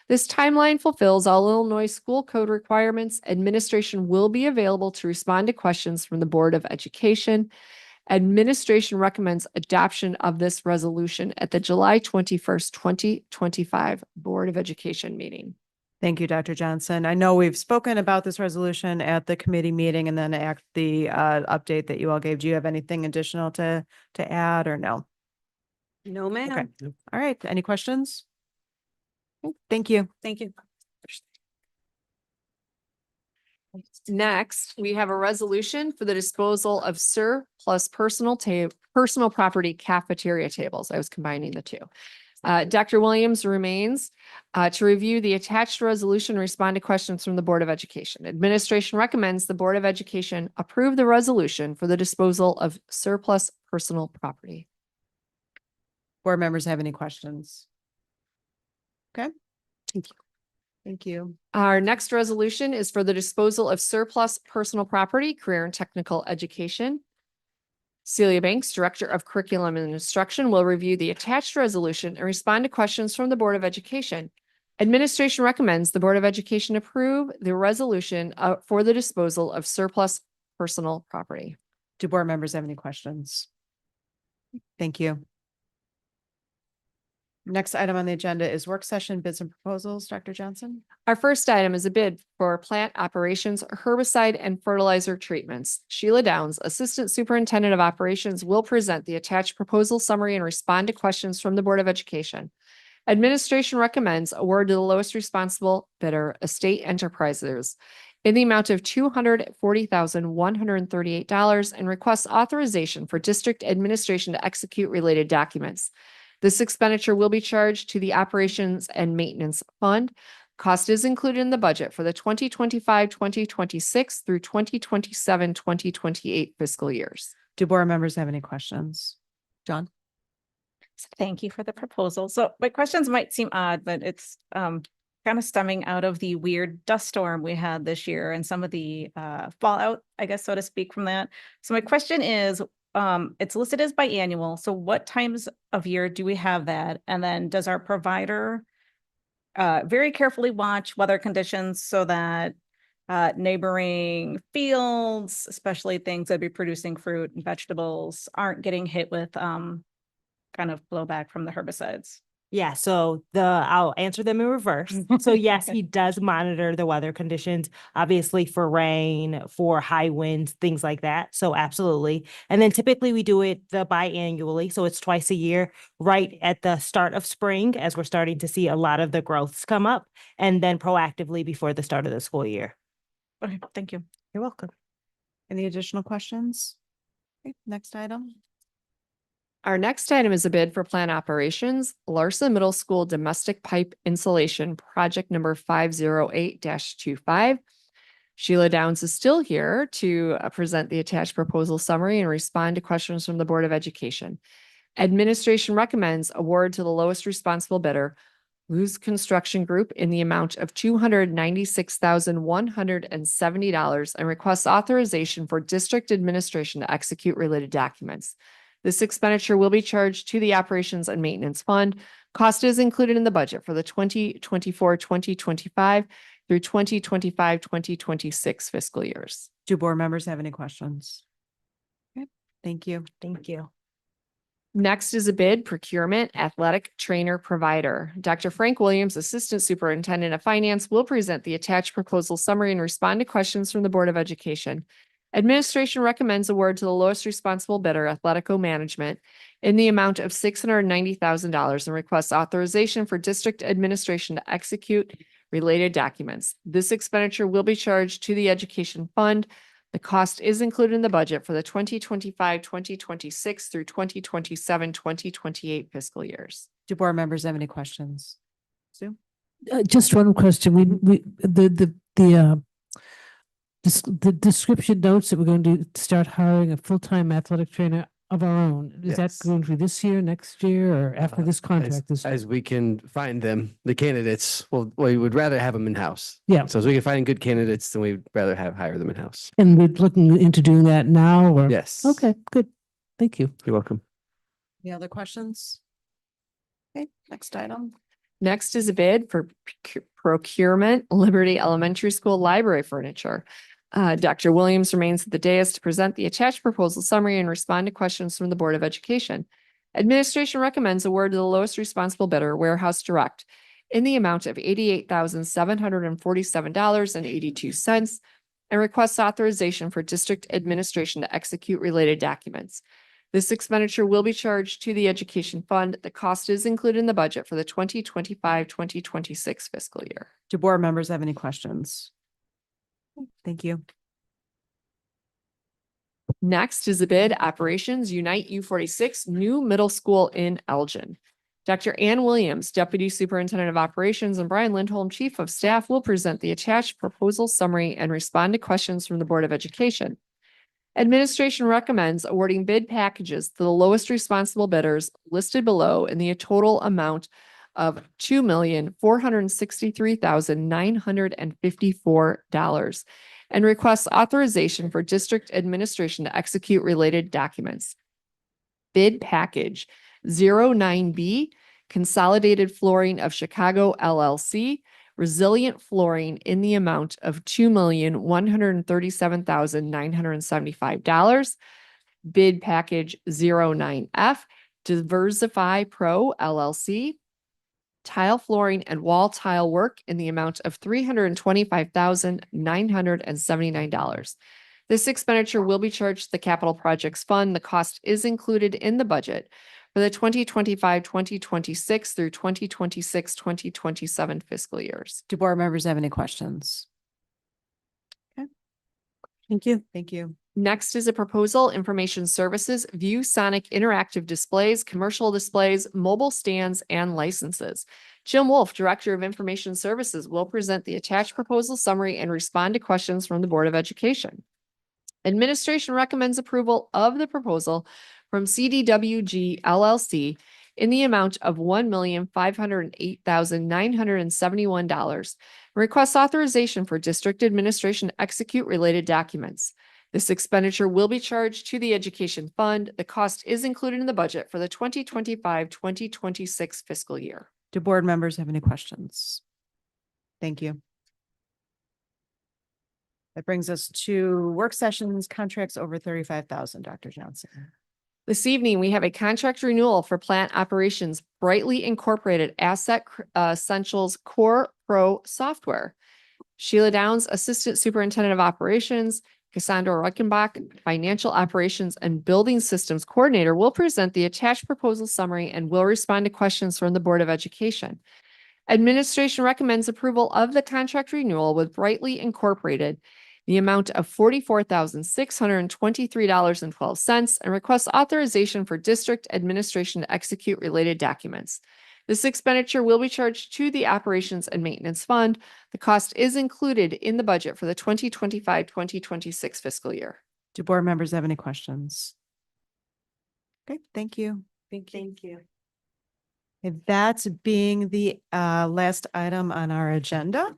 This timeline fulfills all Illinois school code requirements. Administration will be available to respond to questions from the Board of Education. Administration recommends adoption of this resolution at the July 21st, 2025 Board of Education meeting. Thank you, Dr. Johnson. I know we've spoken about this resolution at the committee meeting and then at the update that you all gave. Do you have anything additional to add or no? No, ma'am. Okay. All right. Any questions? Okay, thank you. Thank you. Next, we have a resolution for the disposal of surplus personal property cafeteria tables. I was combining the two. Dr. Williams remains to review the attached resolution and respond to questions from the Board of Education. Administration recommends the Board of Education approve the resolution for the disposal of surplus personal property. Board members have any questions? Okay. Thank you. Thank you. Our next resolution is for the disposal of surplus personal property, career and technical education. Celia Banks, Director of Curriculum and Instruction, will review the attached resolution and respond to questions from the Board of Education. Administration recommends the Board of Education approve the resolution for the disposal of surplus personal property. Do board members have any questions? Thank you. Next item on the agenda is work session bids and proposals. Dr. Johnson. Our first item is a bid for plant operations, herbicide and fertilizer treatments. Sheila Downs, Assistant Superintendent of Operations, will present the attached proposal summary and respond to questions from the Board of Education. Administration recommends award to the lowest responsible bidder, Estate Enterprises, in the amount of $240,138 and requests authorization for district administration to execute related documents. This expenditure will be charged to the Operations and Maintenance Fund. Cost is included in the budget for the 2025-2026 through 2027-2028 fiscal years. Do board members have any questions? John? Thank you for the proposal. So my questions might seem odd, but it's kind of stemming out of the weird dust storm we had this year and some of the fallout, I guess, so to speak, from that. So my question is, it's listed as biannual. So what times of year do we have that? And then does our provider very carefully watch weather conditions so that neighboring fields, especially things that be producing fruit and vegetables, aren't getting hit with kind of blowback from the herbicides? Yeah, so I'll answer them in reverse. So yes, he does monitor the weather conditions, obviously for rain, for high winds, things like that. So absolutely. And then typically we do it biannually. So it's twice a year, right at the start of spring, as we're starting to see a lot of the growths come up, and then proactively before the start of the school year. Okay, thank you. You're welcome. Any additional questions? Okay, next item. Our next item is a bid for plant operations, Larson Middle School Domestic Pipe Insulation, project number 508-25. Sheila Downs is still here to present the attached proposal summary and respond to questions from the Board of Education. Administration recommends award to the lowest responsible bidder, Luz Construction Group, in the amount of $296,170 and requests authorization for district administration to execute related documents. This expenditure will be charged to the Operations and Maintenance Fund. Cost is included in the budget for the 2024-2025 through 2025-2026 fiscal years. Do board members have any questions? Okay, thank you. Thank you. Next is a bid procurement athletic trainer provider. Dr. Frank Williams, Assistant Superintendent of Finance, will present the attached proposal summary and respond to questions from the Board of Education. Administration recommends award to the lowest responsible bidder, Athletico Management, in the amount of $690,000 and requests authorization for district administration to execute related documents. This expenditure will be charged to the education fund. The cost is included in the budget for the 2025-2026 through 2027-2028 fiscal years. Do board members have any questions? Sue? Just one question. The description notes that we're going to start hiring a full-time athletic trainer of our own. Is that Yes. going to be this year, next year, or after this contract? As we can find them, the candidates, well, we would rather have them in-house. Yeah. So as we can find good candidates, then we'd rather hire them in-house. And we're looking into doing that now, or? Yes. Okay, good. Thank you. You're welcome. Any other questions? Okay, next item. Next is a bid for procurement Liberty Elementary School library furniture. Dr. Williams remains at the dais to present the attached proposal summary and respond to questions from the Board of Education. Administration recommends award to the lowest responsible bidder, Warehouse Direct, in the amount of $88,747.82 and requests authorization for district administration to execute related documents. This expenditure will be charged to the education fund. The cost is included in the budget for the 2025-2026 fiscal year. Do board members have any questions? Thank you. Next is a bid Operations Unite U46 New Middle School in Elgin. Dr. Ann Williams, Deputy Superintendent of Operations, and Brian Lindholm, Chief of Staff, will present the attached proposal summary and respond to questions from the Board of Education. Administration recommends awarding bid packages to the lowest responsible bidders listed below in the total amount of $2,463,954 and requests authorization for district administration to execute related documents. Bid package 09B, Consolidated Flooring of Chicago LLC, resilient flooring in the amount of $2,137,975. Bid package 09F, Diversify Pro LLC, tile flooring and wall tile work in the amount of $325,979. This expenditure will be charged to the Capital Projects Fund. The cost is included in the budget for the 2025-2026 through 2026-2027 fiscal years. Do board members have any questions? Okay. Thank you. Thank you. Next is a proposal, Information Services, View Sonic Interactive Displays, Commercial Displays, Mobile Stands, and Licenses. Jim Wolf, Director of Information Services, will present the attached proposal summary and respond to questions from the Board of Education. Administration recommends approval of the proposal from CDWG LLC in the amount of $1,508,971. Requests authorization for district administration to execute related documents. This expenditure will be charged to the education fund. The cost is included in the budget for the 2025-2026 fiscal year. Do board members have any questions? Thank you. That brings us to work sessions, contracts over 35,000, Dr. Johnson. This evening, we have a contract renewal for plant operations, Brightly Incorporated Asset Essentials Core Pro Software. Sheila Downs, Assistant Superintendent of Operations, Cassandra Reichenbach, Financial Operations and Building Systems Coordinator, will present the attached proposal summary and will respond to questions from the Board of Education. Administration recommends approval of the contract renewal with Brightly Incorporated, the amount of $44,623.12, and requests authorization for district administration to execute related documents. This expenditure will be charged to the Operations and Maintenance Fund. The cost is included in the budget for the 2025-2026 fiscal year. Do board members have any questions? Okay, thank you. Thank you. That being the last item on our agenda,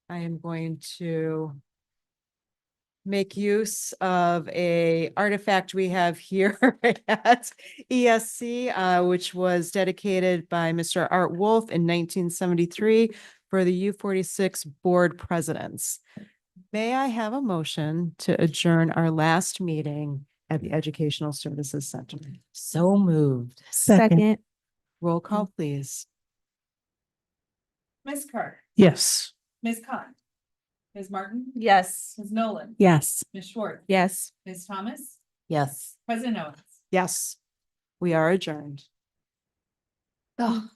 I am going to make use of a artifact we have here at ESC, which was dedicated by Mr. Art Wolf in 1973 for the U46 board presidents. May I have a motion to adjourn our last meeting at the Educational Services Center? So moved. Second. Roll call, please. Ms. Kerr, Yes. Ms. Khan, Ms. Martin, Yes. Ms. Nolan, Yes. Ms. Schwartz, Yes. Ms. Thomas, Yes. President Owens. Yes. We are adjourned. Oh.